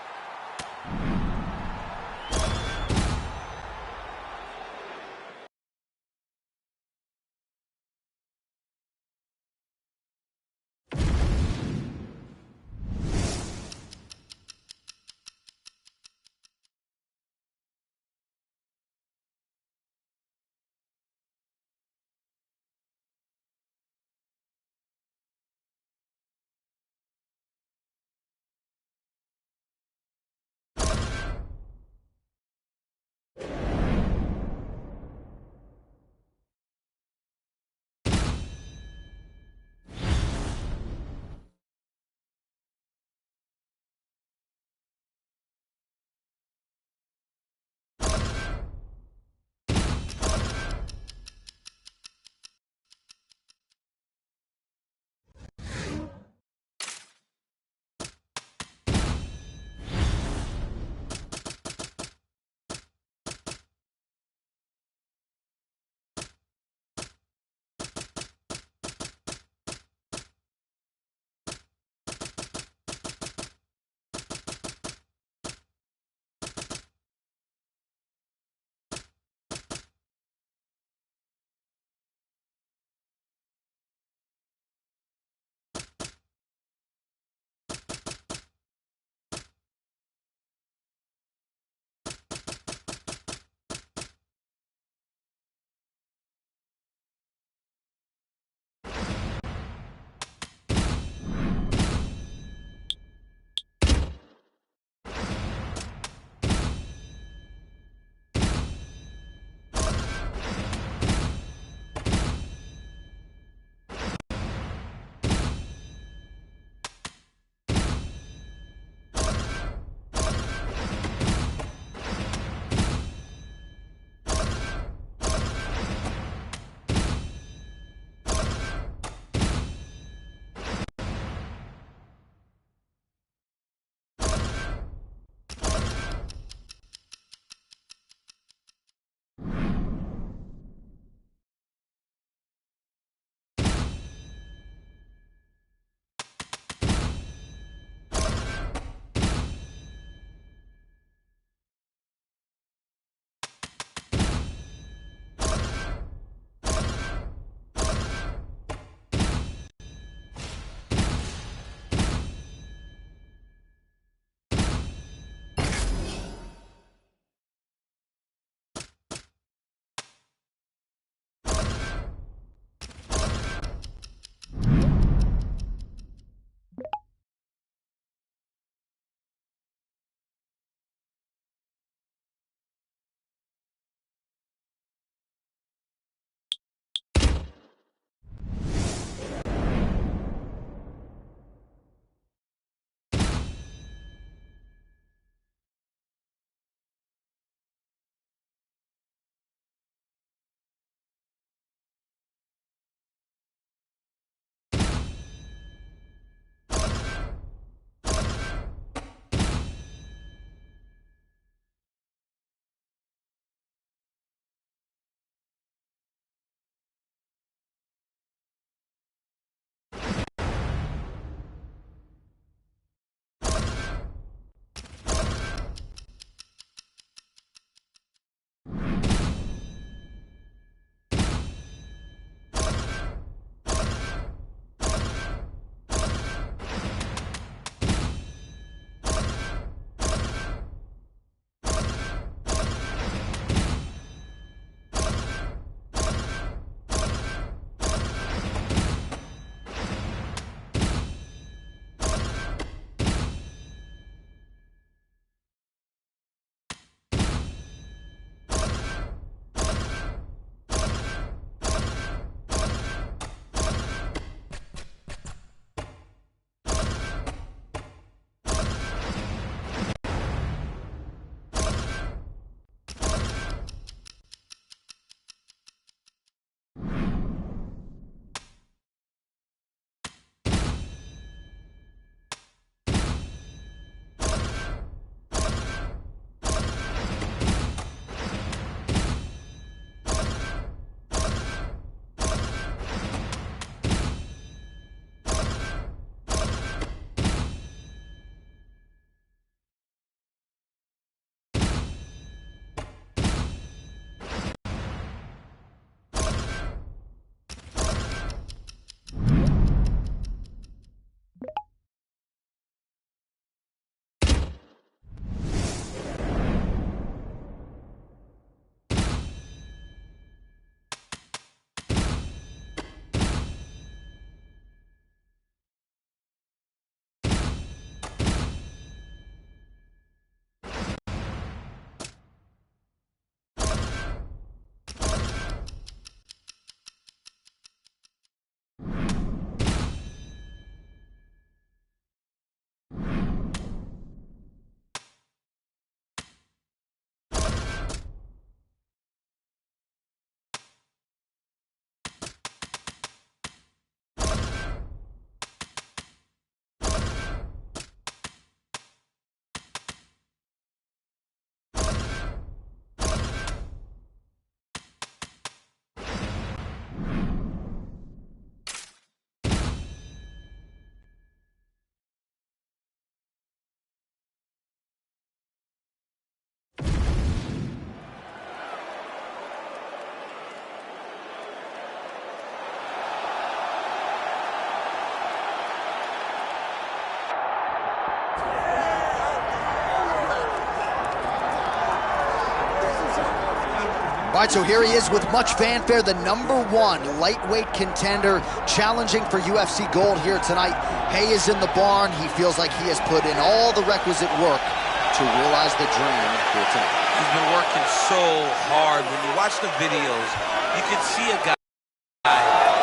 All right, so here he is with much fanfare, the #1 lightweight contender, challenging for UFC gold here tonight. Hay is in the barn. He feels like he has put in all the requisite work to realize the dream here tonight. He's been working so hard. When you watch the videos, you can see a guy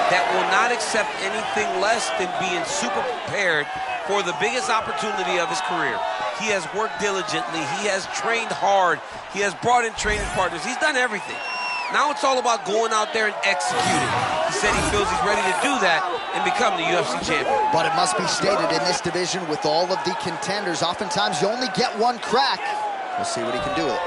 that will not accept anything less than being super prepared for the biggest opportunity of his career. He has worked diligently. He has trained hard. He has brought in training partners. He's done everything. Now it's all about going out there and executing. He said he feels he's ready to do that and become the UFC champion. But it must be stated, in this division with all of the contenders, oftentimes you only get one crack. We'll see what he can do with it.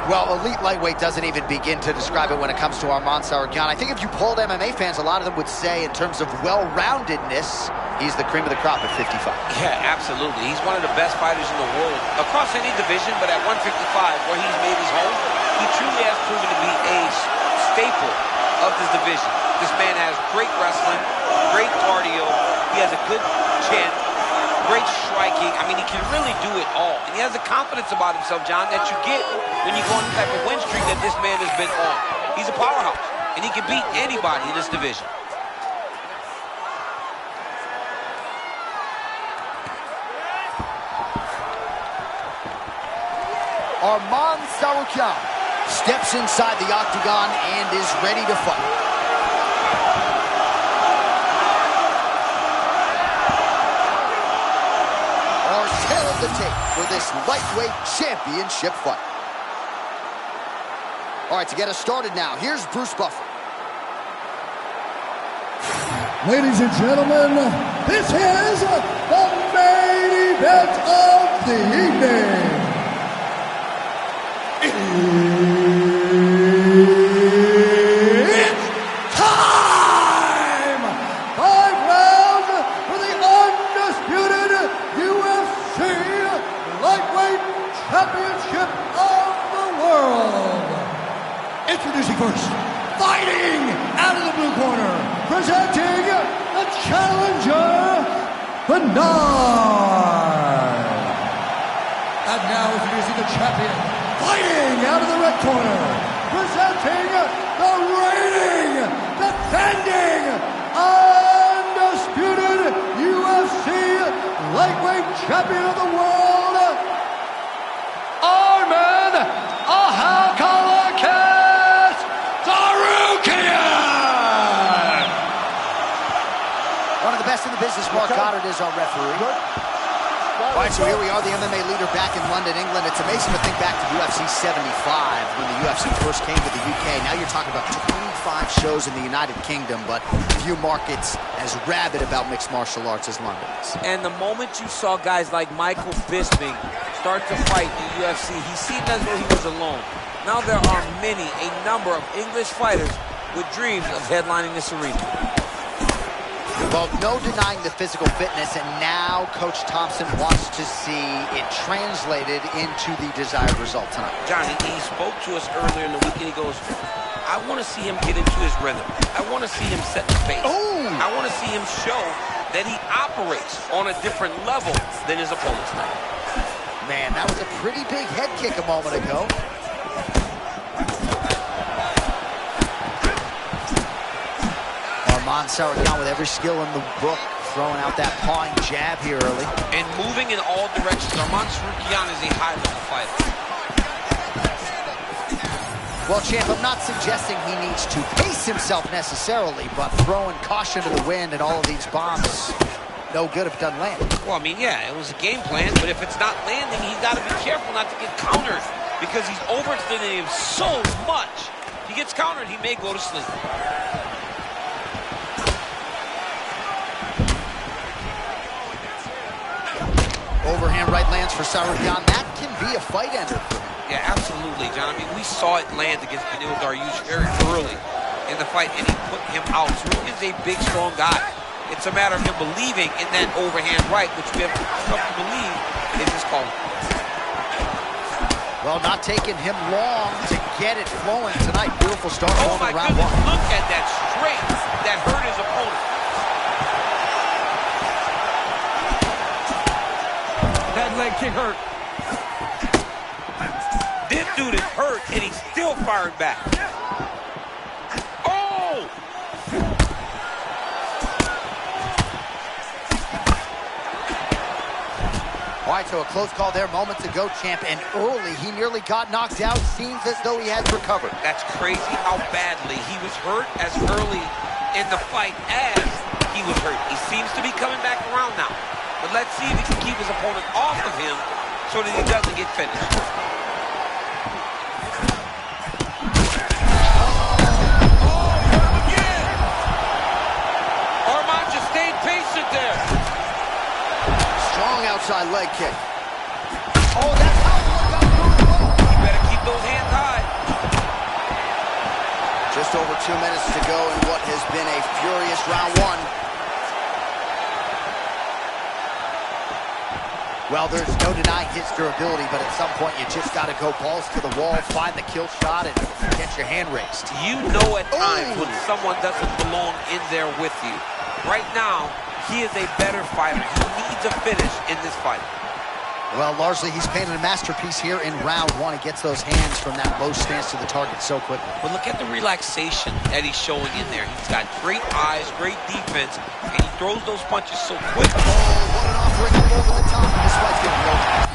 Well, elite lightweight doesn't even begin to describe it when it comes to Arman Tsarukyan. I think if you polled MMA fans, a lot of them would say, in terms of well-roundedness, he's the cream of the crop at 55. Yeah, absolutely. He's one of the best fighters in the world across any division, but at 155, where he's made his home, he truly has proven to be a staple of this division. This man has great wrestling, great cardio, he has a good chin, great striking. I mean, he can really do it all. And he has the confidence about himself, John, that you get when you go on the type of win streak that this man has been on. He's a powerhouse, and he can beat anybody in this division. Arman Tsarukyan steps inside the octagon and is ready to fight. The tape for this lightweight championship fight. All right, to get us started now, here's Bruce Buffer. Ladies and gentlemen, this is the main event of the evening. It's time! 5 rounds for the undisputed UFC Lightweight Championship of the world. Introducing first, fighting out of the blue corner, presenting the challenger, Bernard. And now introducing the champion, fighting out of the red corner, presenting the reigning, defending, undisputed UFC Lightweight Champion of the world, Arman Tsarukyan. One of the best in the business, Mark Goddard, is our referee. All right, so here we are, the MMA leader back in London, England. It's amazing to think back to UFC 75 when the UFC first came to the UK. Now you're talking about 25 shows in the United Kingdom, but few markets as rabid about mixed martial arts as London is. And the moment you saw guys like Michael Bisping start to fight in UFC, he seemed as though he was alone. Now there are a number of English fighters with dreams of headlining this arena. Well, no denying the physical fitness, and now Coach Thompson wants to see it translated into the desired result tonight. Johnny, he spoke to us earlier in the week, and he goes, I want to see him get into his rhythm. I want to see him set the pace. Ooh. I want to see him show that he operates on a different level than his opponents tonight. Man, that was a pretty big head kick a moment ago. Arman Tsarukyan with every skill in the book, throwing out that pawing jab here early. And moving in all directions. Arman Tsarukyan is a high-level fighter. Well, champ, I'm not suggesting he needs to pace himself necessarily, but throwing caution to the wind and all of these bombs, no good if it doesn't land. Well, I mean, yeah, it was a game plan, but if it's not landing, he's got to be careful not to get countered because he's overextending him so much. If he gets countered, he may go to sleep. Overhand right lands for Sarugyan. That can be a fight ender for him. Yeah, absolutely, John. I mean, we saw it land against Beneil Dariush very early in the fight, and he put him out. So he is a big, strong guy. It's a matter of him believing in that overhand right, which we have come to believe is his calling. Well, not taking him long to get it flowing tonight. Beautiful start. Oh, my round goodness. one. Look at that straight that hurt his opponent. That leg kick hurt. This dude is hurt, and he's still firing back. Oh! All right, so a close call there moments ago, champ, and early he nearly got knocked out. Seems as though he has recovered. That's crazy how badly he was hurt as early in the fight as he was hurt. He seems to be coming back around now. But let's see if he can keep his opponent off of him so that he doesn't get finished. Outside leg kick. Oh, that's how it got through. You better keep those hands high. Just over 2 minutes to go in what has been a furious round one. Well, there's no denying his durability, but at some point you just got to go balls to the wall, find the kill shot, and get your hand raised. You know at times when someone doesn't belong in there with you. Right now, he is a better fighter. He needs a finish in this fight. Well, largely he's painted a masterpiece here in round one. He gets those hands from that low stance to the target so quickly. But look at the relaxation that he's showing in there. He's got great eyes, great defense, and he throws those punches so quick. Oh, what an offering up over the top. This fight's getting over.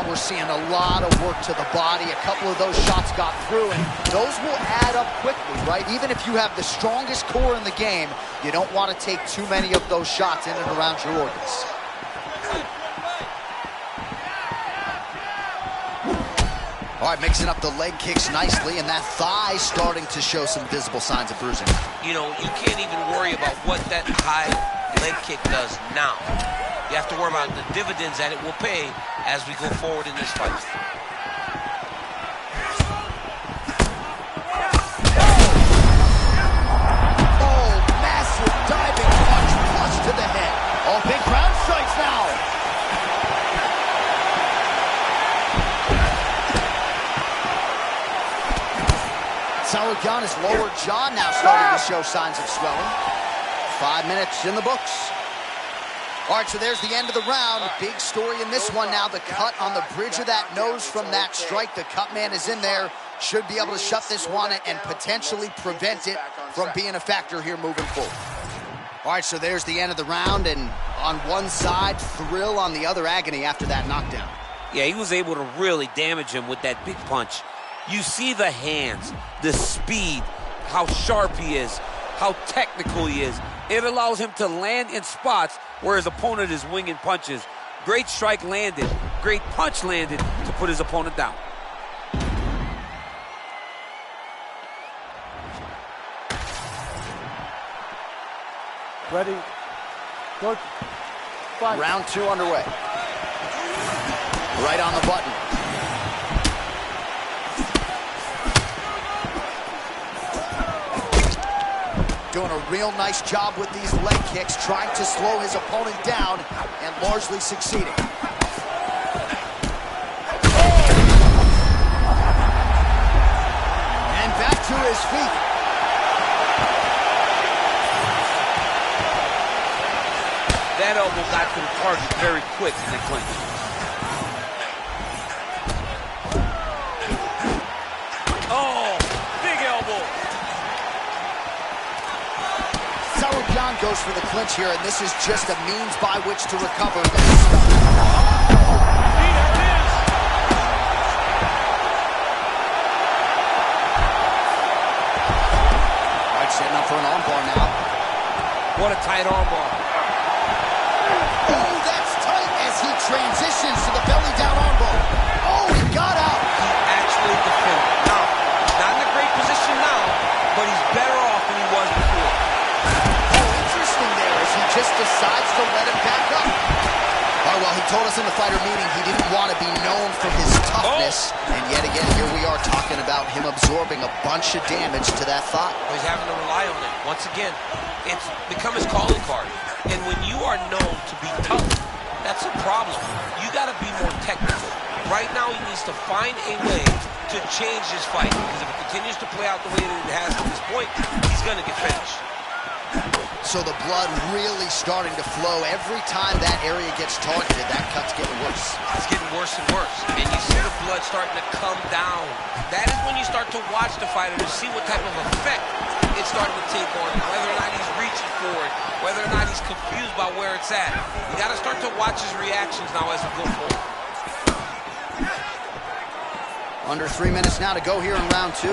We're seeing a lot of work to the body. A couple of those shots got through, and those will add up quickly, right? Even if you have the strongest core in the game, you don't want to take too many of those shots in and around your organs. All right, mixing up the leg kicks nicely, and that thigh starting to show some visible signs of bruising. You know, you can't even worry about what that high leg kick does now. You have to worry about the dividends that it will pay as we go forward in this fight. Oh, massive diving punch, flush to the head. Oh, big ground strikes now. Sarugyan's lower jaw now starting to show signs of swelling. 5 minutes in the books. All right, so there's the end of the round. Big story in this one now. The cut on the bridge of that nose from that strike. The cut man is in there. Should be able to shut this one and potentially prevent it from being a factor here moving forward. All right, so there's the end of the round. And on one side, thrill, on the other, agony after that knockdown. Yeah, he was able to really damage him with that big punch. You see the hands, the speed, how sharp he is, how technical he is. It allows him to land in spots where his opponent is winging punches. Great strike landed, great punch landed to put his opponent down. Ready? Go. Fight. Round 2 underway. Right on the button. Doing a real nice job with these leg kicks, trying to slow his opponent down and largely succeeding. And back to his feet. That elbow got to the target very quick in the clinch. Oh, big elbow. goes for the clinch here, and this is just a means by which to recover. Setting up for an armbar now. What a tight armbar. Oh, that's tight as he transitions to the belly down armbar. Oh, he got out. He actually defended. Now, he's not in a great position now, but he's better off than he was before. Oh, interesting there as he just decides to let him back up. Oh, well, he told us in the fighter meeting he didn't want to be known for his toughness. And yet again, here we are talking about him absorbing a bunch of damage to that thigh. He's having to rely on it. Once again, it's become his calling card. And when you are known to be tough, that's a problem. You got to be more technical. Right now, he needs to find a way to change his fight. Because if it continues to play out the way that it has to this point, he's going to get finished. So the blood really starting to flow. Every time that area gets targeted, that cut's getting worse. It's getting worse and worse. And you see the blood starting to come down. That is when you start to watch the fighter to see what type of effect it's starting to take on him. Whether or not he's reaching for it, whether or not he's confused by where it's at. You got to start to watch his reactions now as we go forward. Under 3 minutes now to go here in round 2.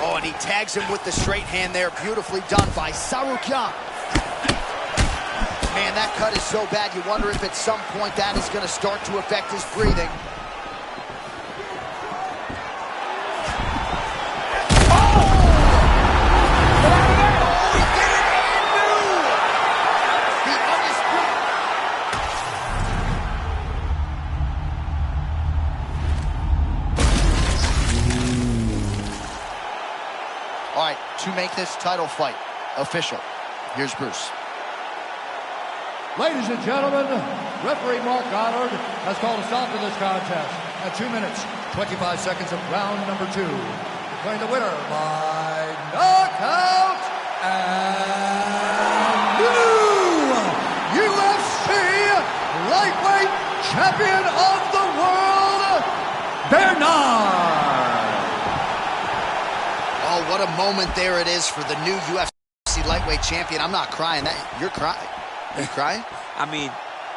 Oh, and he tags him with the straight hand there. Beautifully done by Sarukyan. Man, that cut is so bad, you wonder if at some point that is going to start to affect his breathing. All right, to make this title fight official, here's Bruce. Ladies and gentlemen, referee Mark Goddard has called a stop to this contest at 2 minutes, 25 seconds of round number 2. Declaring the winner by knockout and new UFC lightweight champion of the world, Bernard. Oh, what a moment there it is for the new UFC lightweight champion. I'm not crying. You're crying. Are you crying? I mean,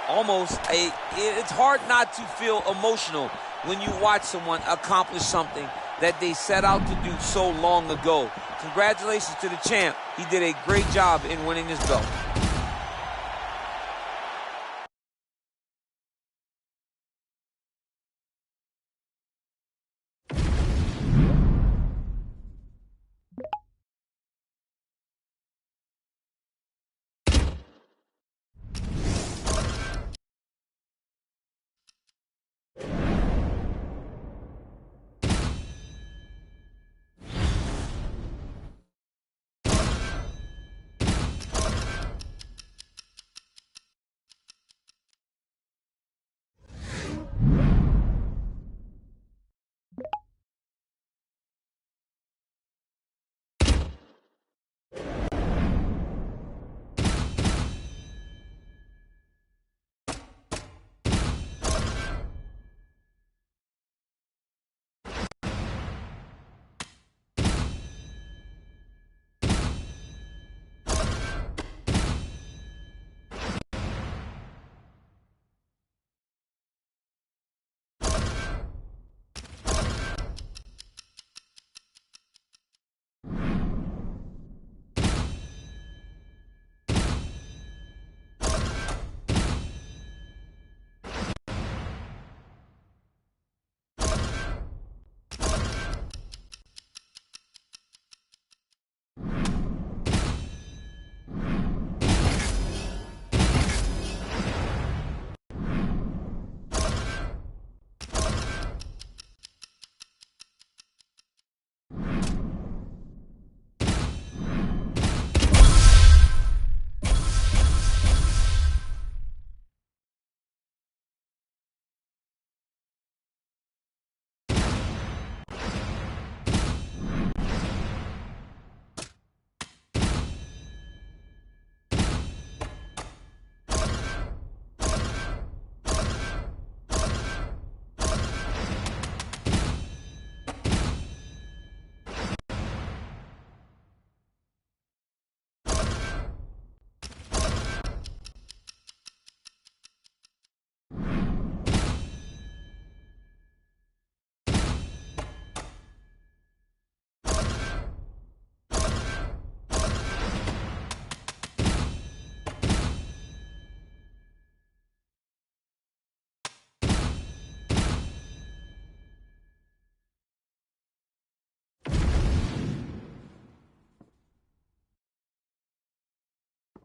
almost. It's hard not to feel emotional when you watch someone accomplish something that they set out to do so long ago. Congratulations to the champ. He did a great job in winning this belt.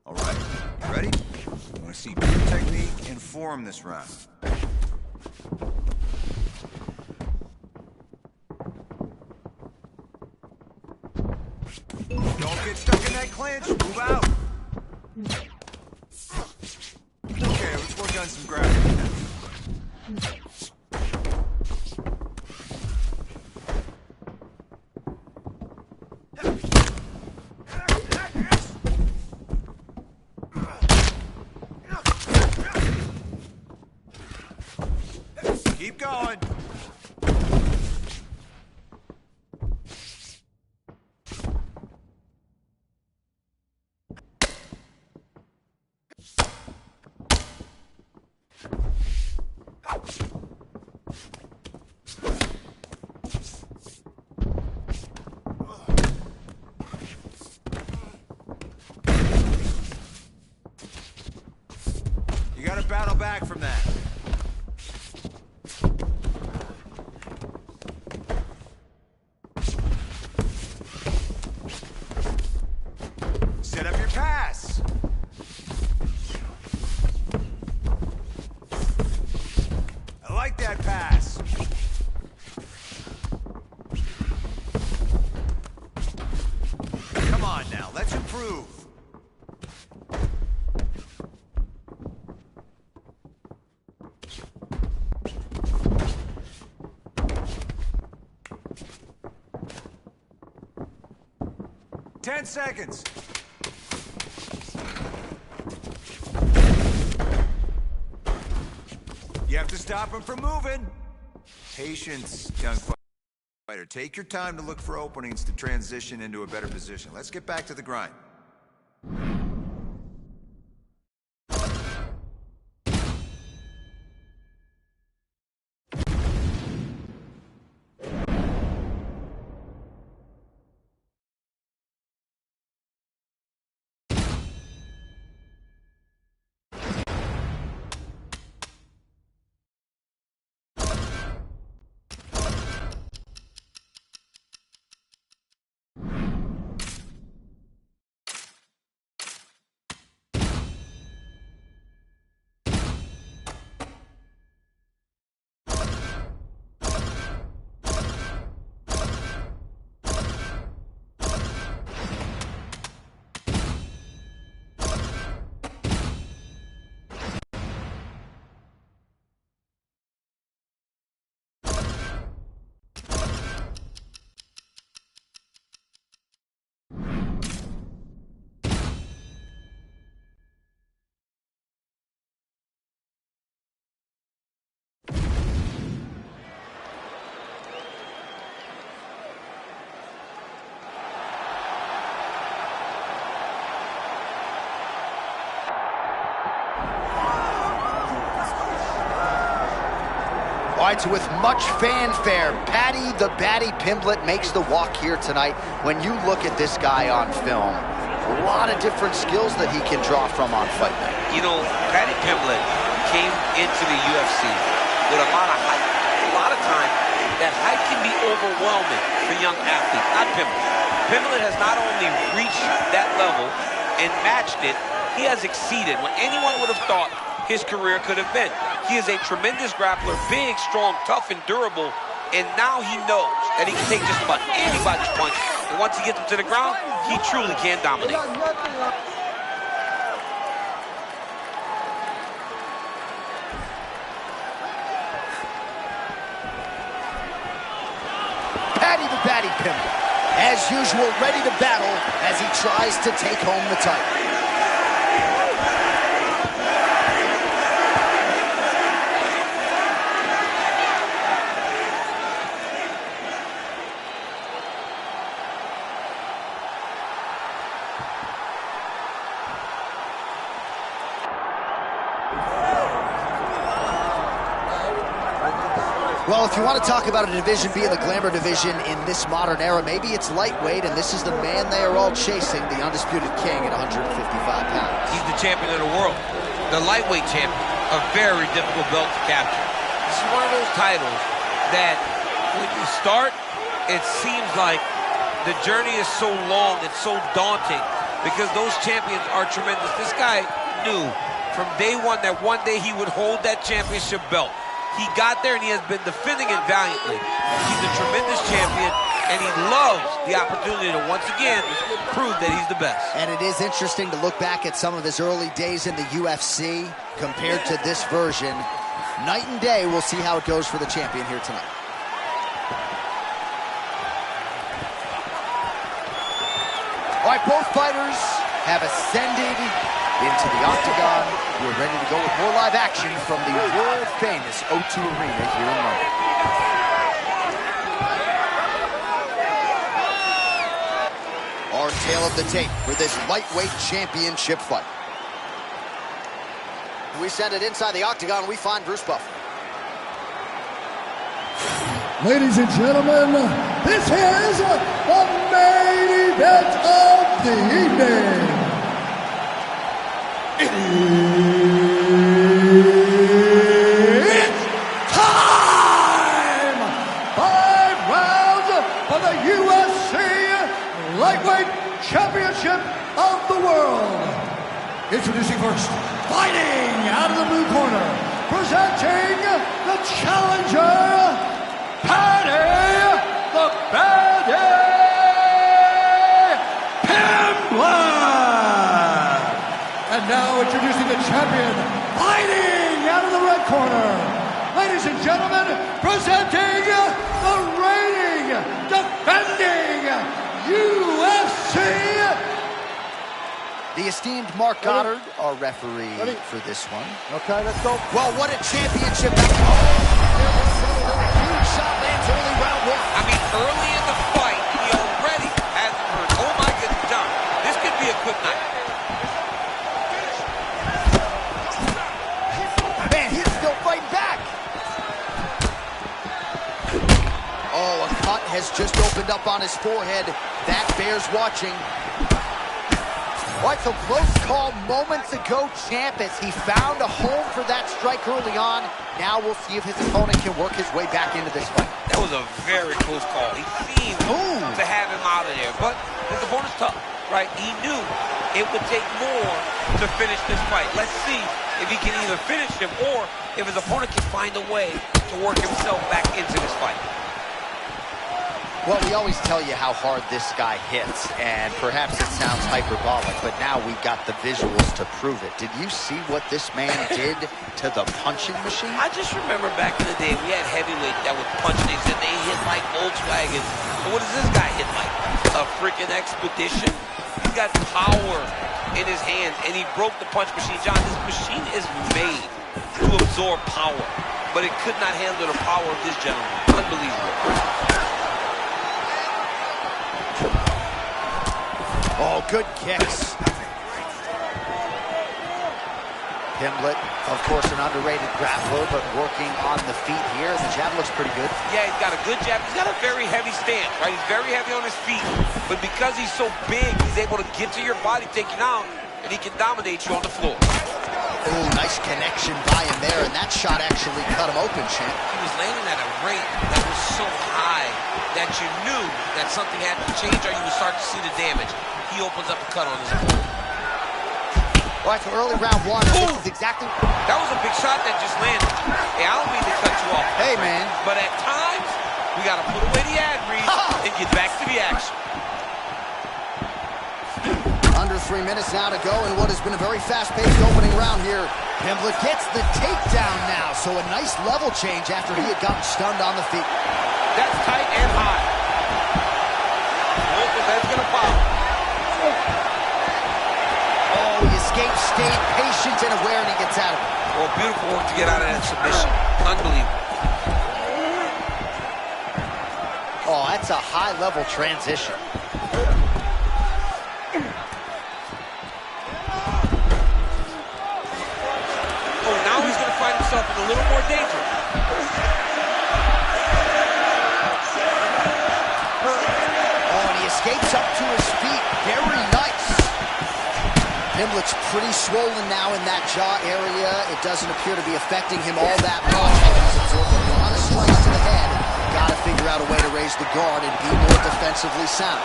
All right, you ready? I want to see good technique and form this round. Don't get stuck in that clinch. Move out. Okay, let's work on some grappling now. Keep going. You gotta battle back from that. Set up your pass. I like that pass. Come on now, let's improve. Ten seconds. You have to stop him from moving. Patience, young fighter. Take your time to look for openings to transition into a better position. Let's get back to the grind. All right, so with much fanfare, Paddy the Baddy Pimblett makes the walk here tonight. When you look at this guy on film, a lot of different skills that he can draw from on Fight Night. You know, Paddy Pimblett came into the UFC with a lot of hype. A lot of times, that hype can be overwhelming for young athletes, not Pimblett. Pimblett has not only reached that level and matched it, he has exceeded what anyone would have thought his career could have been. He is a tremendous grappler, big, strong, tough, and durable, and now he knows that he can take just about anybody's punch, and once he gets him to the ground, he truly can dominate. Paddy the Baddy Pimblett, as usual, ready to battle as he tries to take home the title. Well, if you want to talk about a division being the glamour division in this modern era, maybe it's lightweight, and this is the man they are all chasing, the undisputed king at 155 pounds. He's the champion of the world, the lightweight champion, a very difficult belt to capture. This is one of those titles that when you start, it seems like the journey is so long and so daunting because those champions are tremendous. This guy knew from day one that one day he would hold that championship belt. He got there and he has been defending it valiantly. He's a tremendous champion, and he loves the opportunity to once again prove that he's the best. And it is interesting to look back at some of his early days in the UFC compared to this version. Night and day. We'll see how it goes for the champion here tonight. All right, both fighters have ascended into the octagon. We're ready to go with more live action from the world-famous O2 Arena here in London. Our tale of the tape for this lightweight championship fight. We send it inside the octagon. We find Bruce Buffer. Ladies and gentlemen, this is the main event of the evening. It's time! 5 rounds for the UFC Lightweight Championship of the World. Introducing first, fighting out of the blue corner, presenting the challenger, Paddy the Baddy Pimblett! And now introducing the champion, fighting out of the red corner. Ladies and gentlemen, presenting the reigning, defending UFC. The esteemed Mark Goddard, our referee for this one. Okay, let's go. Well, what a championship. Shot lands early round one. I mean, early in the fight, he already has heard, oh my goodness, John, this could be a quick night. Man, he's still fighting back. Oh, a cut has just opened up on his forehead. That bears watching. What a close call moments ago, champ, as he found a home for that strike early on. Now we'll see if his opponent can work his way back into this fight. That was a very close call. He seemed to have him out of there, but his opponent's tough, right? He knew it would take more to finish this fight. Let's see if he can either finish him or if his opponent can find a way to work himself back into this fight. Well, we always tell you how hard this guy hits, and perhaps it sounds hyperbolic, but now we've got the visuals to prove it. Did you see what this man did to the punching machine? I just remember back in the day, we had heavyweight that would punch things, and they hit like Volkswagens. But what does this guy hit like? A freaking Expedition? He's got power in his hands, and he broke the punch machine. John, this machine is made to absorb power, but it could not handle the power of this gentleman. Unbelievable. Oh, good kicks. Pimblett, of course, an underrated grappler, but working on the feet here. The jab looks pretty good. Yeah, he's got a good jab. He's got a very heavy stance, right? He's very heavy on his feet. But because he's so big, he's able to get to your body, take you down, and he can dominate you on the floor. Oh, nice connection by him there, and that shot actually cut him open, champ. He was landing at a rate that was so high that you knew that something had to change or you would start to see the damage. He opens up a cut on his opponent. All right, so early round one, this is exactly... That was a big shot that just landed. Hey, I don't mean to cut you off. Hey, man. But at times, we got to put away the ad read and get back to the action. Under 3 minutes now to go in what has been a very fast-paced opening round here. Pimblett gets the takedown now, so a nice level change after he had gotten stunned on the feet. That's tight and high. Both of that's going to pop. Oh, he escapes, stayed patient and aware, and he gets out of it. Well, beautiful work to get out of that submission. Unbelievable. Oh, that's a high-level transition. Oh, now he's going to find himself in a little more danger. Oh, and he escapes up to his feet. Very nice. Pimblett's pretty swollen now in that jaw area. It doesn't appear to be affecting him all that much. He's absorbing a lot of strikes to the head. Got to figure out a way to raise the guard and be more defensively sound.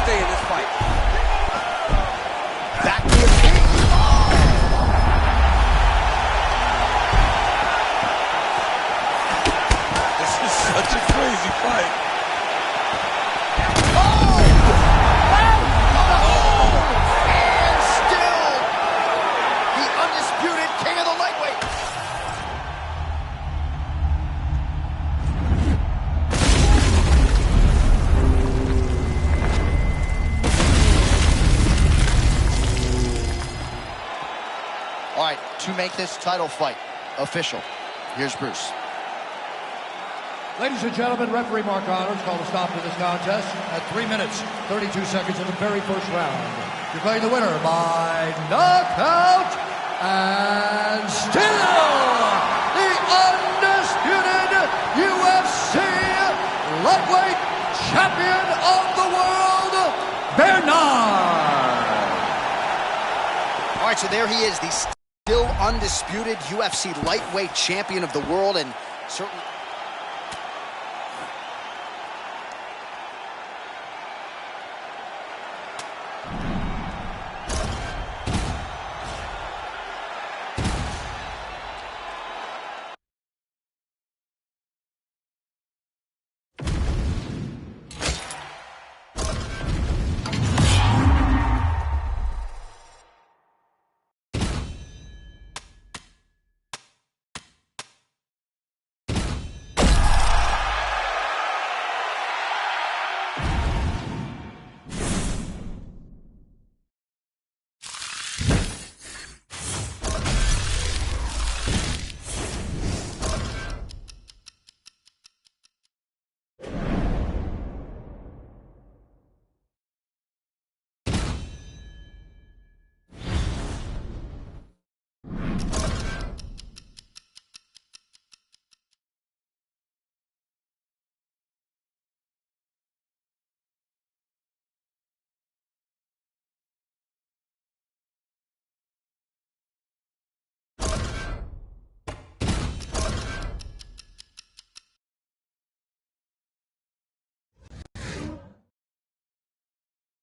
stay in this fight. Back to his feet. This is such a crazy fight. And still, the undisputed king of the lightweight. All right, to make this title fight official, here's Bruce. Ladies and gentlemen, referee Mark Honors called a stop to this contest at 3 minutes, 32 seconds in the very first round. Declaring the winner by knockout and still the undisputed UFC lightweight champion of the world, Bernard. All right, so there he is, the still undisputed UFC lightweight champion of the world, and certainly